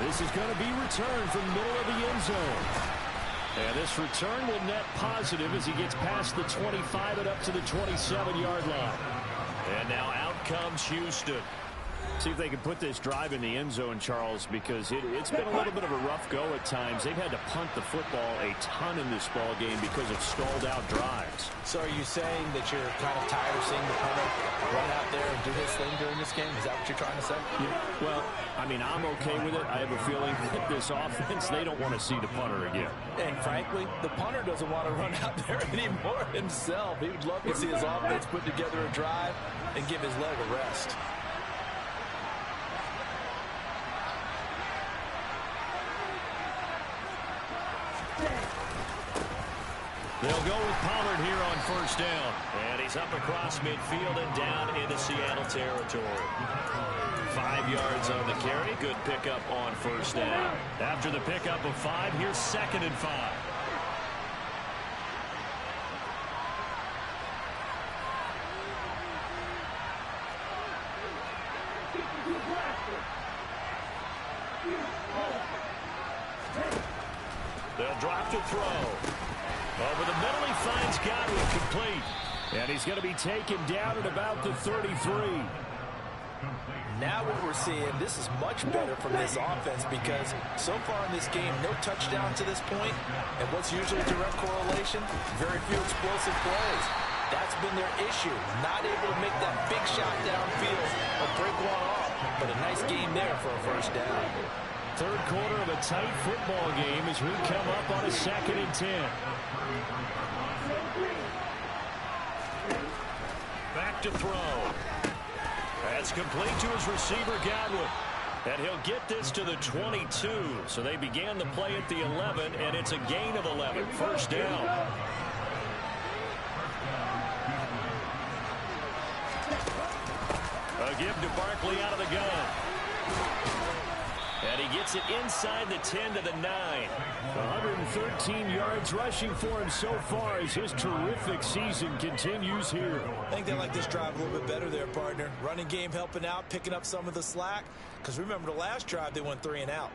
This is going to be returned from the middle of the end zone. And this return will net positive as he gets past the 25 and up to the 27-yard line. And now out comes Houston. See if they can put this drive in the end zone, Charles, because it's been a little bit of a rough go at times. They've had to punt the football a ton in this ball game because of stalled-out drives. So are you saying that you're kind of tired of seeing the punter run out there and do his thing during this game? Is that what you're trying to say? Yeah, well, I mean, I'm okay with it. I have a feeling that this offense, they don't want to see the punter again. And frankly, the punter doesn't want to run out there anymore himself. He would love to see his offense put together a drive and give his leg a rest. They'll go with Pollard here on first down. And he's up across midfield and down into Seattle territory. 5 yards on the carry. Good pickup on first down. After the pickup of 5, here's 2nd and 5. They'll drop to throw. Over the middle, he finds Godwin complete. And he's going to be taken down at about the 33. Now what we're seeing, this is much better from this offense because so far in this game, no touchdown to this point, and what's usually a direct correlation, very few explosive plays. That's been their issue, not able to make that big shot downfield or break one off, but a nice game there for a first down. 3rd quarter of a tight football game as we come up on a 2nd and 10. Back to throw. That's complete to his receiver, Godwin. And he'll get this to the 22. So they began the play at the 11, and it's a gain of 11. First down. A give to Barkley out of the gun. And he gets it inside the 10 to the 9. 113 yards rushing for him so far as his terrific season continues here. I think they like this drive a little bit better there, partner. Running game helping out, picking up some of the slack. Because remember the last drive, they went 3 and out.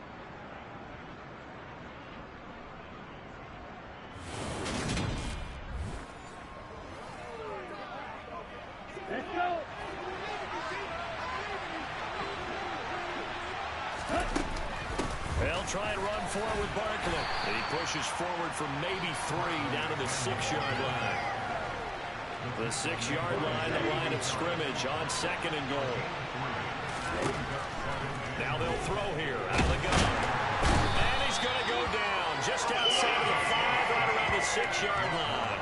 try and run for it with Barkley. And he pushes forward for maybe 3 down to the 6-yard line. The 6-yard line, the line of scrimmage on 2nd and goal. Now they'll throw here out of the gun. And he's going to go down just outside of the 5, right around the 6-yard line.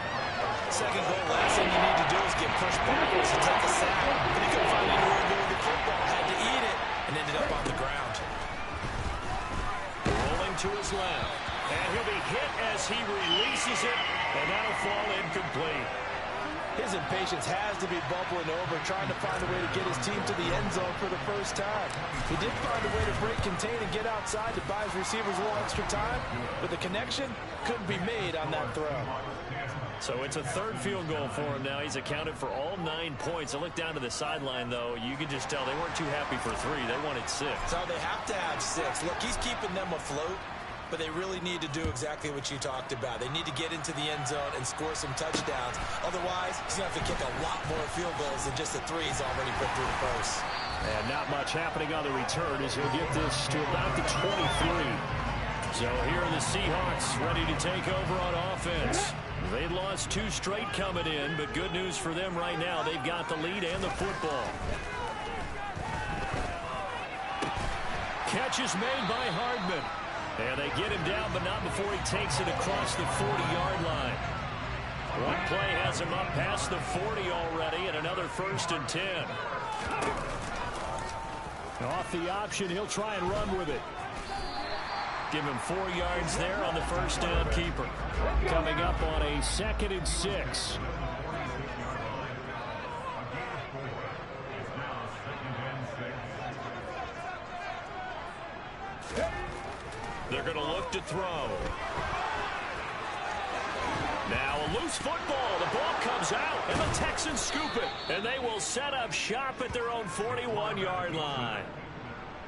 Second goal, last thing you need to do is get pushed backwards and take a sack. But he couldn't find anywhere to go with the football. Had to eat it and ended up on the ground. Rolling to his left. And he'll be hit as he releases it. And that'll fall incomplete. His impatience has to be bubbling over, trying to find a way to get his team to the end zone for the first time. He did find a way to break, contain, and get outside to buy his receivers a little extra time, but the connection couldn't be made on that throw. So it's a 3rd field goal for him now. He's accounted for all 9 points. I look down to the sideline, though. You can just tell they weren't too happy for 3. They wanted 6. So they have to have 6. Look, he's keeping them afloat, but they really need to do exactly what you talked about. They need to get into the end zone and score some touchdowns. Otherwise, he's going to have to kick a lot more field goals than just the 3 he's already put through the post. And not much happening on the return as he'll get this to about the 23. So here are the Seahawks ready to take over on offense. They'd lost 2 straight coming in, but good news for them right now. They've got the lead and the football. Catch is made by Hardman. And they get him down, but not before he takes it across the 40-yard line. One play has him up past the 40 already, and another 1st and 10. Off the option, he'll try and run with it. Give him 4 yards there on the first down keeper. Coming up on a 2nd and 6. They're going to look to throw. Now a loose football. The ball comes out, and the Texans scoop it. And they will set up shop at their own 41-yard line.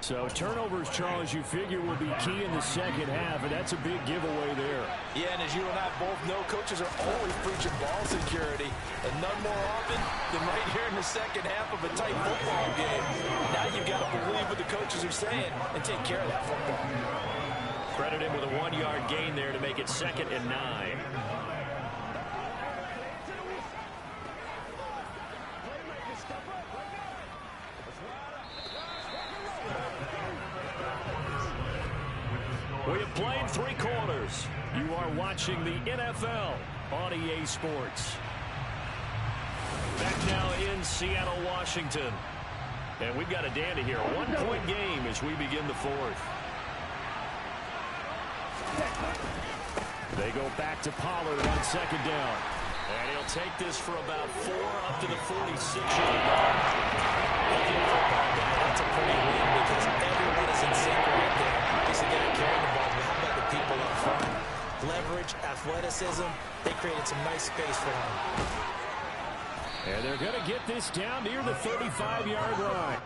So turnovers, Charles, you figure will be key in the second half, and that's a big giveaway there. Yeah, and as you and I both know, coaches are always preaching ball security, and none more often than right here in the second half of a tight football game. Now you've got to believe what the coaches are saying and take care of that football. Credit him with a 1-yard gain there to make it 2nd and 9. We have played 3 quarters. You are watching the NFL on EA Sports. Back now in Seattle, Washington. And we've got a dandy here. 1-point game as we begin the 4th. They go back to Pollard on 2nd down. And he'll take this for about 4 up to the 46-yard line. That's a pretty win because everyone is in sync right there. Just again carrying the ball, but how about the people up front? Leverage, athleticism, they created some nice space for him. And they're going to get this down near the 35-yard line.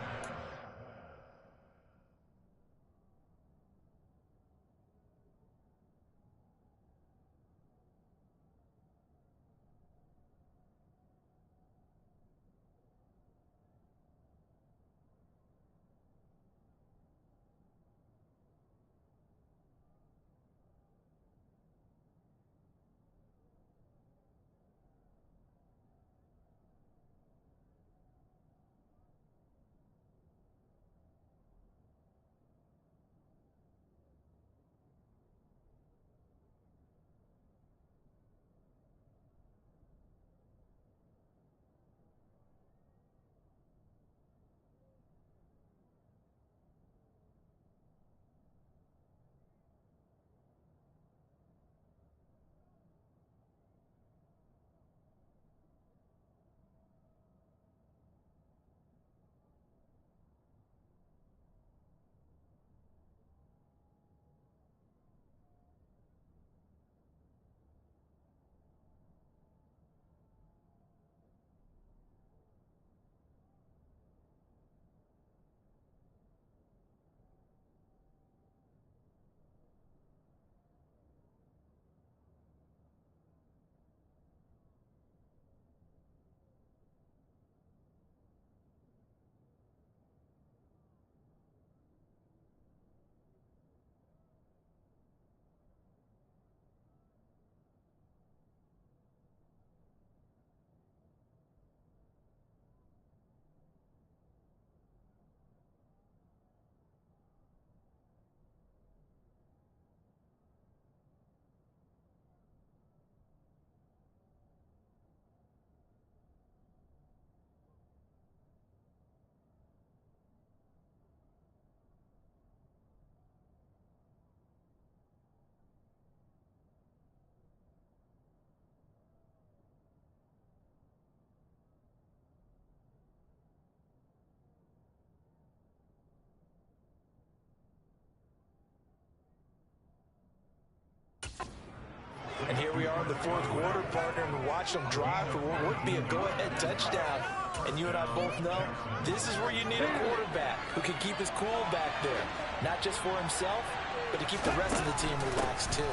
are in the fourth quarter, partner, and watch them drive for what would be a go-ahead touchdown. And you and I both know this is where you need a quarterback who can keep his cool back there, not just for himself, but to keep the rest of the team relaxed too.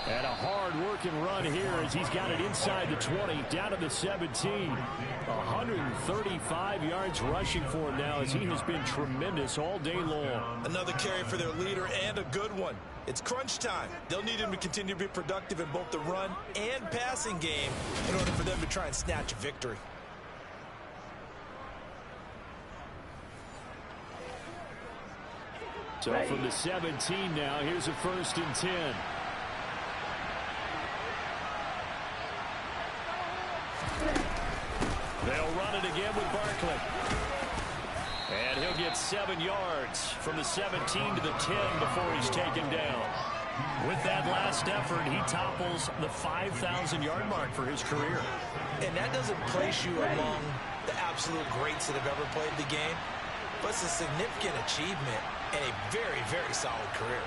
And a hard-working run here as he's got it inside the 20, down to the 17. 135 yards rushing for him now as he has been tremendous all day long. Another carry for their leader and a good one. It's crunch time. They'll need him to continue to be productive in both the run and passing game in order for them to try and snatch a victory. So from the 17 now, here's a 1st and 10. They'll run it again with Barkley. And he'll get 7 yards from the 17 to the 10 before he's taken down. With that last effort, he topples the 5,000-yard mark for his career. And that doesn't place you among the absolute greats that have ever played the game, but it's a significant achievement and a very, very solid career.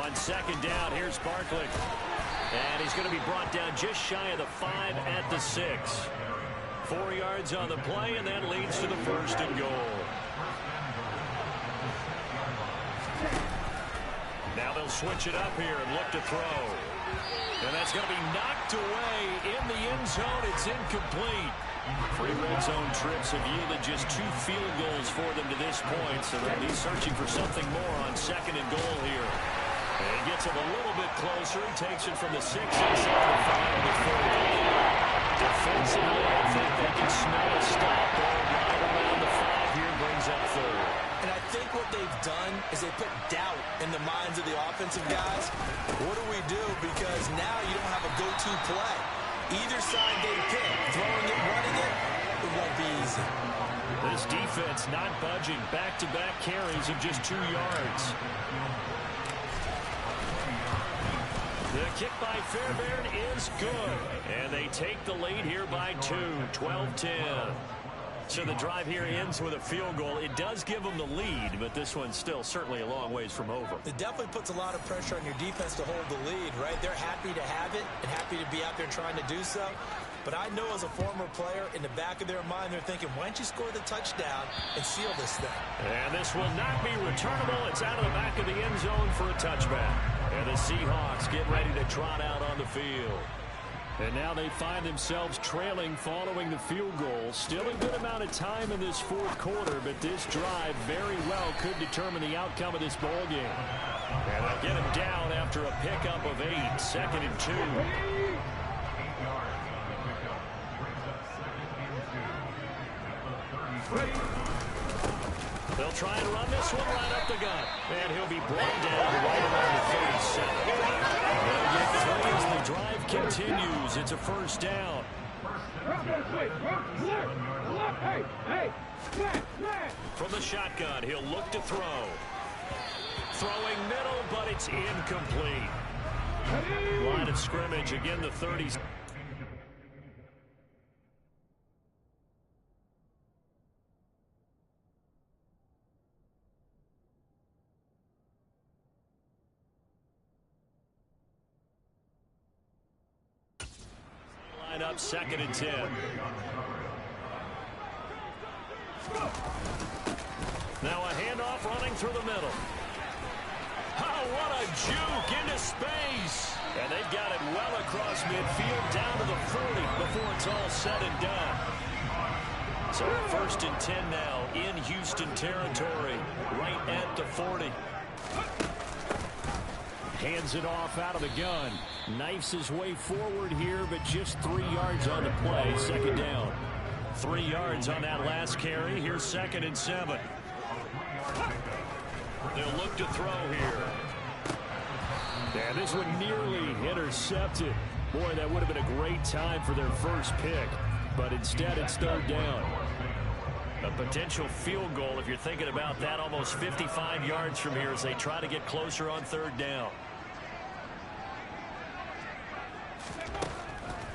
On 2nd down, here's Barkley. And he's going to be brought down just shy of the 5 at the 6. 4 yards on the play, and that leads to the 1st and goal. Now they'll switch it up here and look to throw. And that's going to be knocked away in the end zone. It's incomplete. 3 red zone trips have yielded just 2 field goals for them to this point, so they'll be searching for something more on 2nd and goal here. And he gets it a little bit closer. He takes it from the 6 inside the 5 to the 4. Defensively, I think they can smell a stop there right around the 5 here, brings up 3rd. And I think what they've done is they put doubt in the minds of the offensive guys. What do we do? Because now you don't have a go-to play. Either side they pick, throwing it, running it, it won't be easy. This defense not budging. Back-to-back carries of just 2 yards. The kick by Fairbairn is good. And they take the lead here by 2, 12-10. So the drive here ends with a field goal. It does give them the lead, but this one's still certainly a long ways from over. It definitely puts a lot of pressure on your defense to hold the lead, right? They're happy to have it and happy to be out there trying to do so. But I know as a former player, in the back of their mind, they're thinking, why don't you score the touchdown and seal this thing? And this will not be returnable. It's out of the back of the end zone for a touchback. And the Seahawks get ready to trot out on the field. And now they find themselves trailing following the field goal. Still a good amount of time in this 4th quarter, but this drive very well could determine the outcome of this ball game. And they'll get him down after a pickup of 8, 2nd and 2. They'll try and run this one right up the gut. And he'll be brought down right around the 37. They'll get 3 as the drive continues. It's a 1st down. From the shotgun, he'll look to throw. Throwing middle, but it's incomplete. Line of scrimmage, again the 30s. Up 2nd and 10. Now a handoff running through the middle. Oh, what a juke into space. And they've got it well across midfield down to the 40 before it's all said and done. So 1st and 10 now in Houston territory, right at the 40. Hands it off out of the gun. Knifes his way forward here, but just 3 yards on the play. 2nd down. 3 yards on that last carry. Here's 2nd and 7. They'll look to throw here. And this one nearly intercepted. Boy, that would have been a great time for their first pick. But instead, it's 3rd down. A potential field goal, if you're thinking about that, almost 55 yards from here as they try to get closer on 3rd down.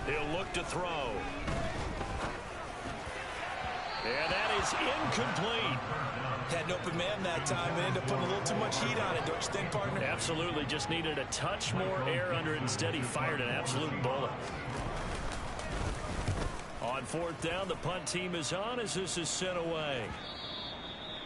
He'll look to throw. And that is incomplete. Had an open man that time and ended up putting a little too much heat on it, don't you think, partner? Absolutely. Just needed a touch more air under it. Instead, he fired an absolute bullet. On fourth down, the punt team is on as this is sent away.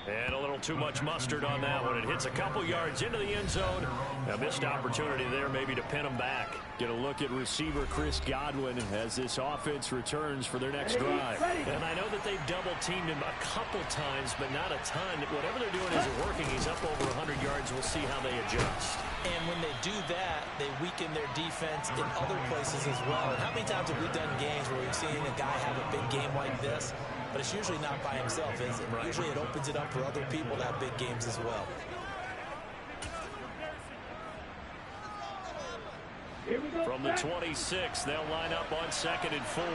And a little too much mustard on that one. It hits a couple yards into the end zone. A missed opportunity there maybe to pin him back. Get a look at receiver Chris Godwin as this offense returns for their next drive. And I know that they've double-teamed him a couple times, but not a ton. Whatever they're doing isn't working. He's up over 100 yards. We'll see how they adjust. And when they do that, they weaken their defense in other places as well. And how many times have we done games where we've seen a guy have a big game like this? But it's usually not by himself, is it? Right. Usually it opens it up for other people to have big games as well. From the 26, they'll line up on 2nd and 4.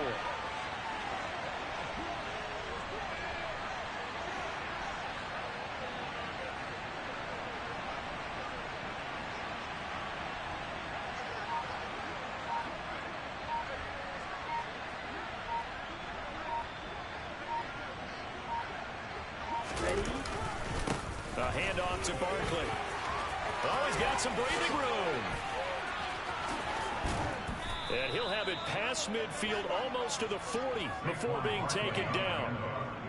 A handoff to Barkley. Oh, he's got some breathing room. And he'll have it past midfield almost to the 40 before being taken down.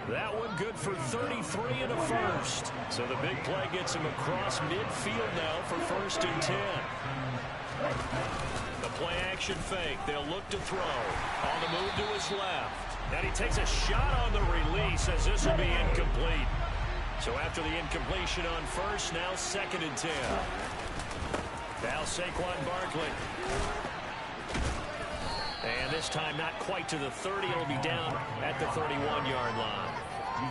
That one good for 33 and a first. So the big play gets him across midfield now for 1st and 10. The play action fake. They'll look to throw. On the move to his left. And he takes a shot on the release as this will be incomplete. So after the incompletion on first, now 2nd and 10. Now Saquon Barkley. And this time not quite to the 30. It'll be down at the 31-yard line.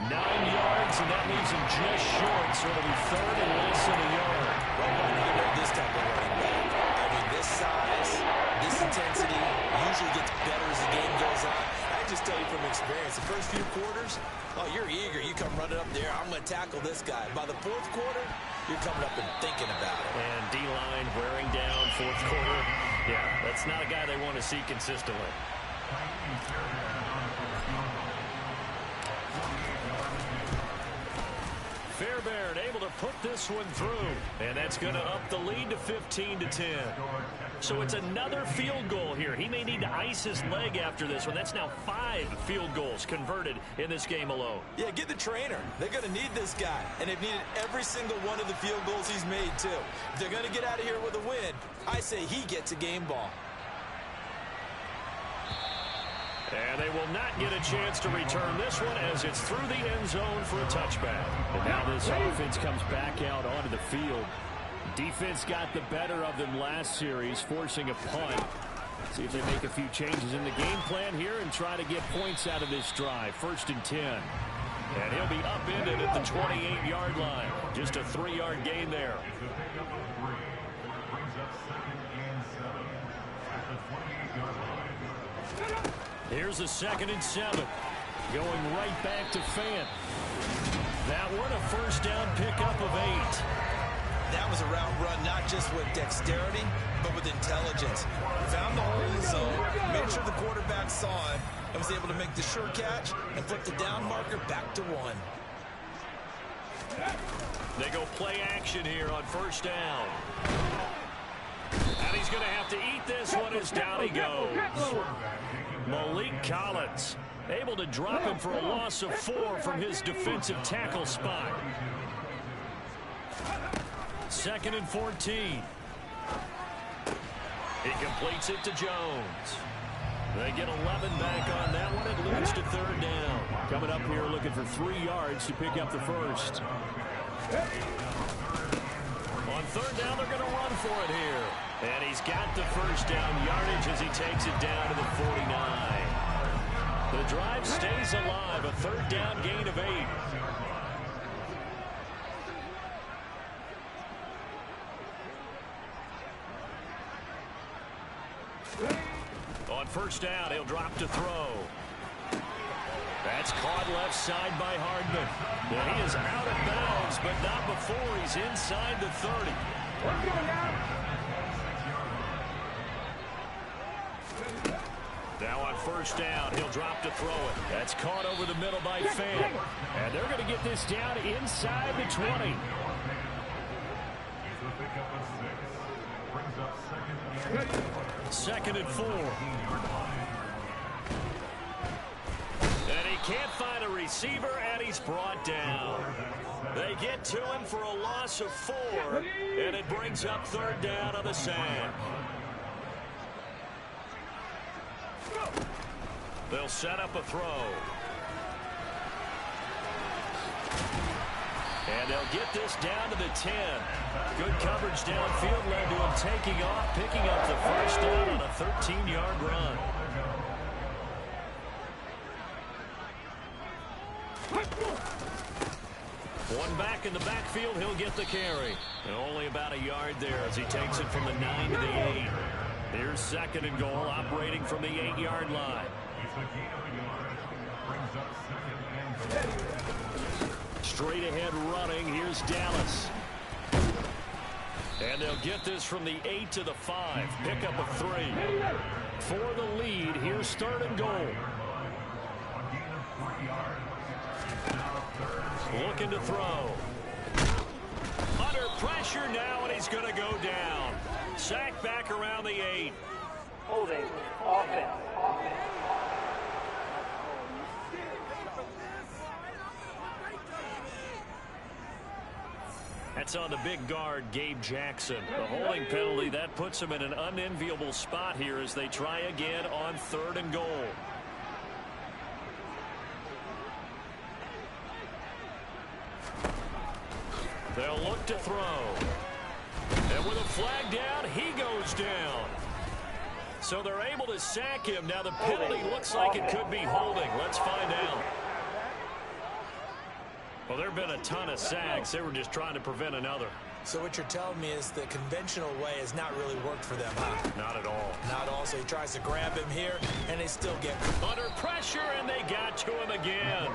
9 yards, and that leaves him just short. So it'll be 3rd and less than a yard. Well, why not have this type of running back? I mean, this size, this intensity usually gets better as the game goes on. I just tell you from experience, the first few quarters, oh, you're eager. You come running up there. I'm going to tackle this guy. By the 4th quarter, you're coming up and thinking about it. And D-line wearing down 4th quarter. Yeah, that's not a guy they want to see consistently. Fairbairn able to put this one through, and that's going to up the lead to 15-10. So it's another field goal here. He may need to ice his leg after this one. That's now 5 field goals converted in this game alone. Yeah, get the trainer. They're going to need this guy, and they've needed every single one of the field goals he's made, too. If they're going to get out of here with a win, I say he gets a game ball. And they will not get a chance to return this one as it's through the end zone for a touchback. And now this offense comes back out onto the field. Defense got the better of them last series, forcing a punt. See if they make a few changes in the game plan here and try to get points out of this drive. 1st and 10. And he'll be upended at the 28-yard line. Just a 3-yard gain there. Here's a 2nd and 7. Going right back to Fant. That one a 1st down pickup of 8. That was a route run not just with dexterity, but with intelligence. Found the hole in the zone, made sure the quarterback saw it, and was able to make the sure catch and flip the down marker back to 1. They go play action here on 1st down. And he's going to have to eat this one as down he goes. Malik Collins able to drop him for a loss of 4 from his defensive tackle spot. 2nd and 14. He completes it to Jones. They get 11 back on that one. It leads to 3rd down. Coming up here looking for 3 yards to pick up the first. On 3rd down, they're going to run for it here. And he's got the 1st down yardage as he takes it down to the 49. The drive stays alive. A 3rd down gain of 8. On 1st down, he'll drop to throw. That's caught left side by Hardman. Now he is out of bounds, but not before he's inside the 30. Now on first down, he'll drop to throw it. That's caught over the middle by Fan. And they're going to get this down inside the 20. Second and 4. And he can't find a receiver, and he's brought down. They get to him for a loss of 4, and it brings up third down on the sack. They'll set up a throw. And they'll get this down to the 10. Good coverage downfield led to him taking off, picking up the first down on a 13-yard run. One back in the backfield, he'll get the carry. And only about a yard there as he takes it from the 9 to the 8. Here's second and goal, operating from the 8-yard line. Straight ahead running, here's Dallas. And they'll get this from the 8 to the 5. Pick up a 3. For the lead, here's third and goal. Looking to throw. Under pressure now, and he's going to go down. Sacked back around the 8. Holding. Offense. That's on the big guard, Gabe Jackson. The holding penalty, that puts him in an unenviable spot here as they try again on third and goal. They'll look to throw. And with a flag down, he goes down. So they're able to sack him. Now the penalty looks like it could be holding. Let's find out. Well, there have been a ton of sacks. They were just trying to prevent another. So what you're telling me is the conventional way has not really worked for them, huh? Not at all. Not all. So he tries to grab him here, and they still get under pressure, and they got to him again.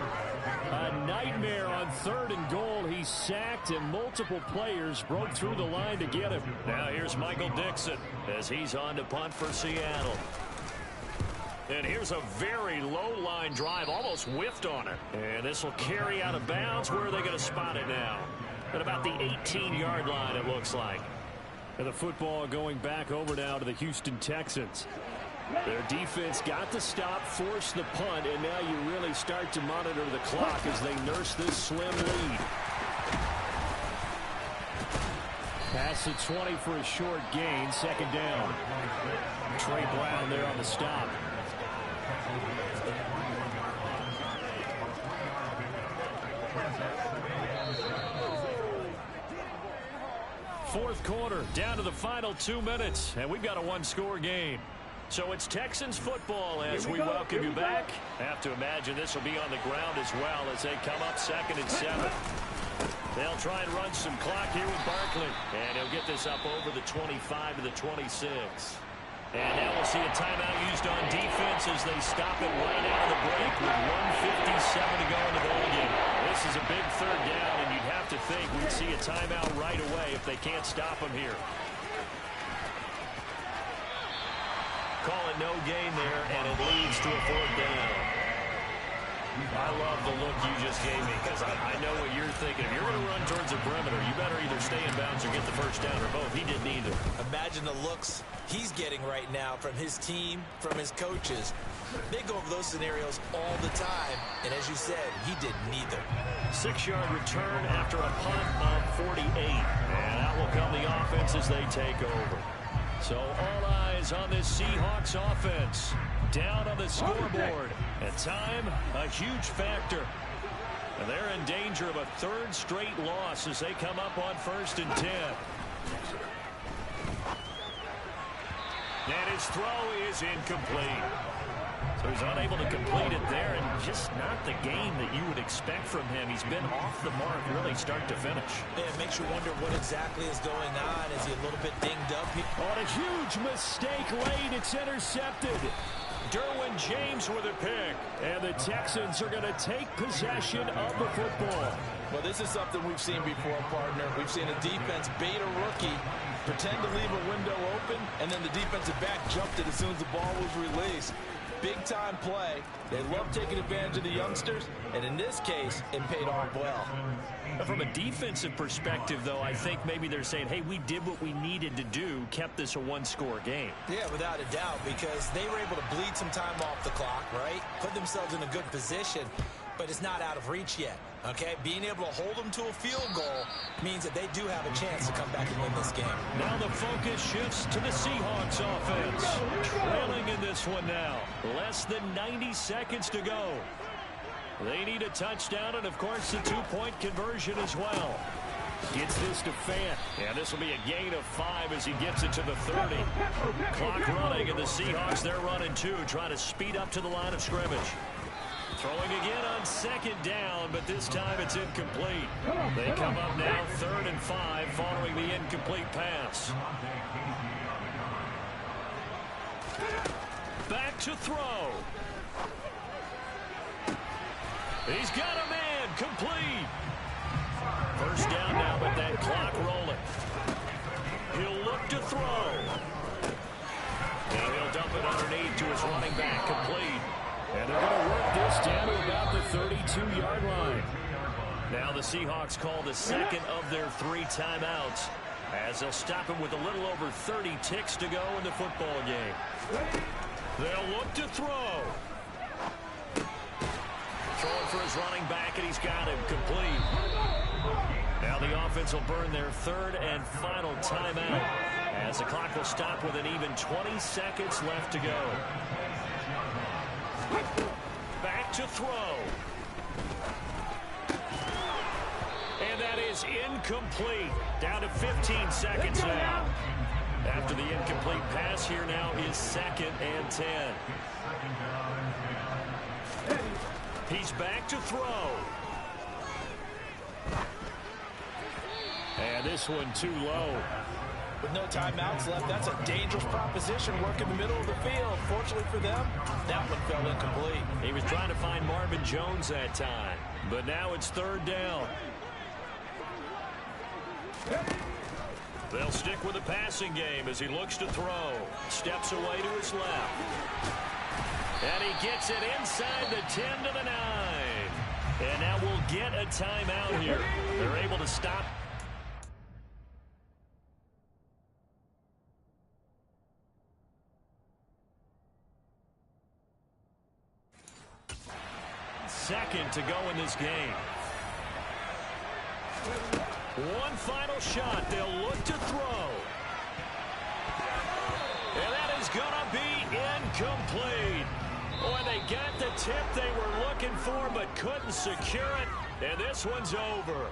A nightmare on third and goal. He sacked, and multiple players broke through the line to get him. Now here's Michael Dixon as he's on to punt for Seattle. And here's a very low line drive, almost whiffed on it. And this will carry out of bounds. Where are they going to spot it now? At about the 18-yard line, it looks like. And the football going back over now to the Houston Texans. Their defense got the stop, forced the punt, and now you really start to monitor the clock as they nurse this slim lead. Pass the 20 for a short gain, second down. Trey Brown there on the stop. Fourth quarter, down to the final 2 minutes, and we've got a one-score game. So it's Texans football as we welcome you back. Have to imagine this will be on the ground as well as they come up 2nd and 7. They'll try and run some clock here with Barkley, and he'll get this up over the 25 to the 26. And now we'll see a timeout used on defense as they stop it right out of the break with 1:57 to go in the ball game. This is a big third down, and you'd have to think we'd see a timeout right away if they can't stop them here. Call it no gain there, and it leads to a fourth down. I love the look you just gave me because I know what you're thinking. If you're going to run towards the perimeter, you better either stay in bounds or get the first down or both. He did neither. Imagine the looks he's getting right now from his team, from his coaches. They go over those scenarios all the time, and as you said, he did neither. 6-yard return after a punt of 48. And out will come the offense as they take over. So all eyes on this Seahawks offense. Down on the scoreboard. And time, a huge factor. And they're in danger of a third straight loss as they come up on 1st and 10. And his throw is incomplete. So he's unable to complete it there, and just not the game that you would expect from him. He's been off the mark really start to finish. Yeah, it makes you wonder what exactly is going on. Is he a little bit dinged up here? On a huge mistake late, it's intercepted. Derwin James with a pick. And the Texans are going to take possession of the football. Well, this is something we've seen before, partner. We've seen a defense bait a rookie, pretend to leave a window open, and then the defensive back jumped it as soon as the ball was released. big-time play. They love taking advantage of the youngsters, and in this case, it paid off well. From a defensive perspective, though, I think maybe they're saying, hey, we did what we needed to do, kept this a one-score game. Yeah, without a doubt, because they were able to bleed some time off the clock, right? Put themselves in a good position, but it's not out of reach yet, okay? Being able to hold them to a field goal means that they do have a chance to come back and win this game. Now the focus shifts to the Seahawks offense. Trailing in this one now. Less than 90 seconds to go. They need a touchdown and, of course, the two-point conversion as well. Gets this to Fant. And this will be a gain of 5 as he gets it to the 30. Clock running, and the Seahawks, they're running 2, trying to speed up to the line of scrimmage. Throwing again on second down, but this time it's incomplete. They come up now 3rd and 5 following the incomplete pass. Back to throw. He's got a man, complete. First down now, but that clock rolling. He'll look to throw. Now he'll dump it underneath to his running back, complete. And they're going to work this down to about the 32-yard line. Now the Seahawks call the second of their 3 timeouts as they'll stop him with a little over 30 ticks to go in the football game. They'll look to throw. Throwing for his running back, and he's got him, complete. Now the offense will burn their 3rd and final timeout as the clock will stop with an even 20 seconds left to go. Back to throw. And that is incomplete. Down to 15 seconds now. After the incomplete pass, here now is 2nd and 10. He's back to throw. And this one too low. With no timeouts left, that's a dangerous proposition. Work in the middle of the field. Fortunately for them, that one fell incomplete. He was trying to find Marvin Jones that time. But now it's 3rd down. They'll stick with the passing game as he looks to throw. Steps away to his left. And he gets it inside the 10 to the 9. And now we'll get a timeout here. They're able to stop. Second to go in this game. One final shot. They'll look to throw. And that is going to be incomplete. Boy, they got the tip they were looking for but couldn't secure it. And this one's over.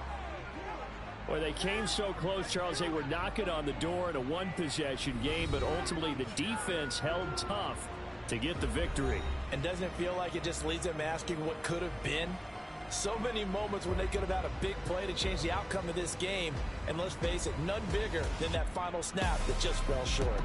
Boy, they came so close, Charles. They were knocking on the door in a one-possession game, but ultimately the defense held tough to get the victory. And doesn't it feel like it just leaves them asking what could have been? So many moments when they could have had a big play to change the outcome of this game. And let's face it, none bigger than that final snap that just fell short.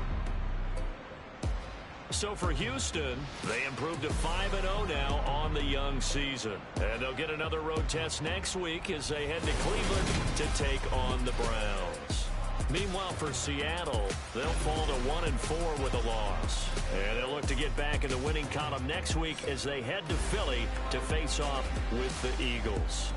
So for Houston, they improved to 5-0 now on the young season. And they'll get another road test next week as they head to Cleveland to take on the Browns. Meanwhile, for Seattle, they'll fall to 1-4 with a loss. And they'll look to get back in the winning column next week as they head to Philly to face off with the Eagles.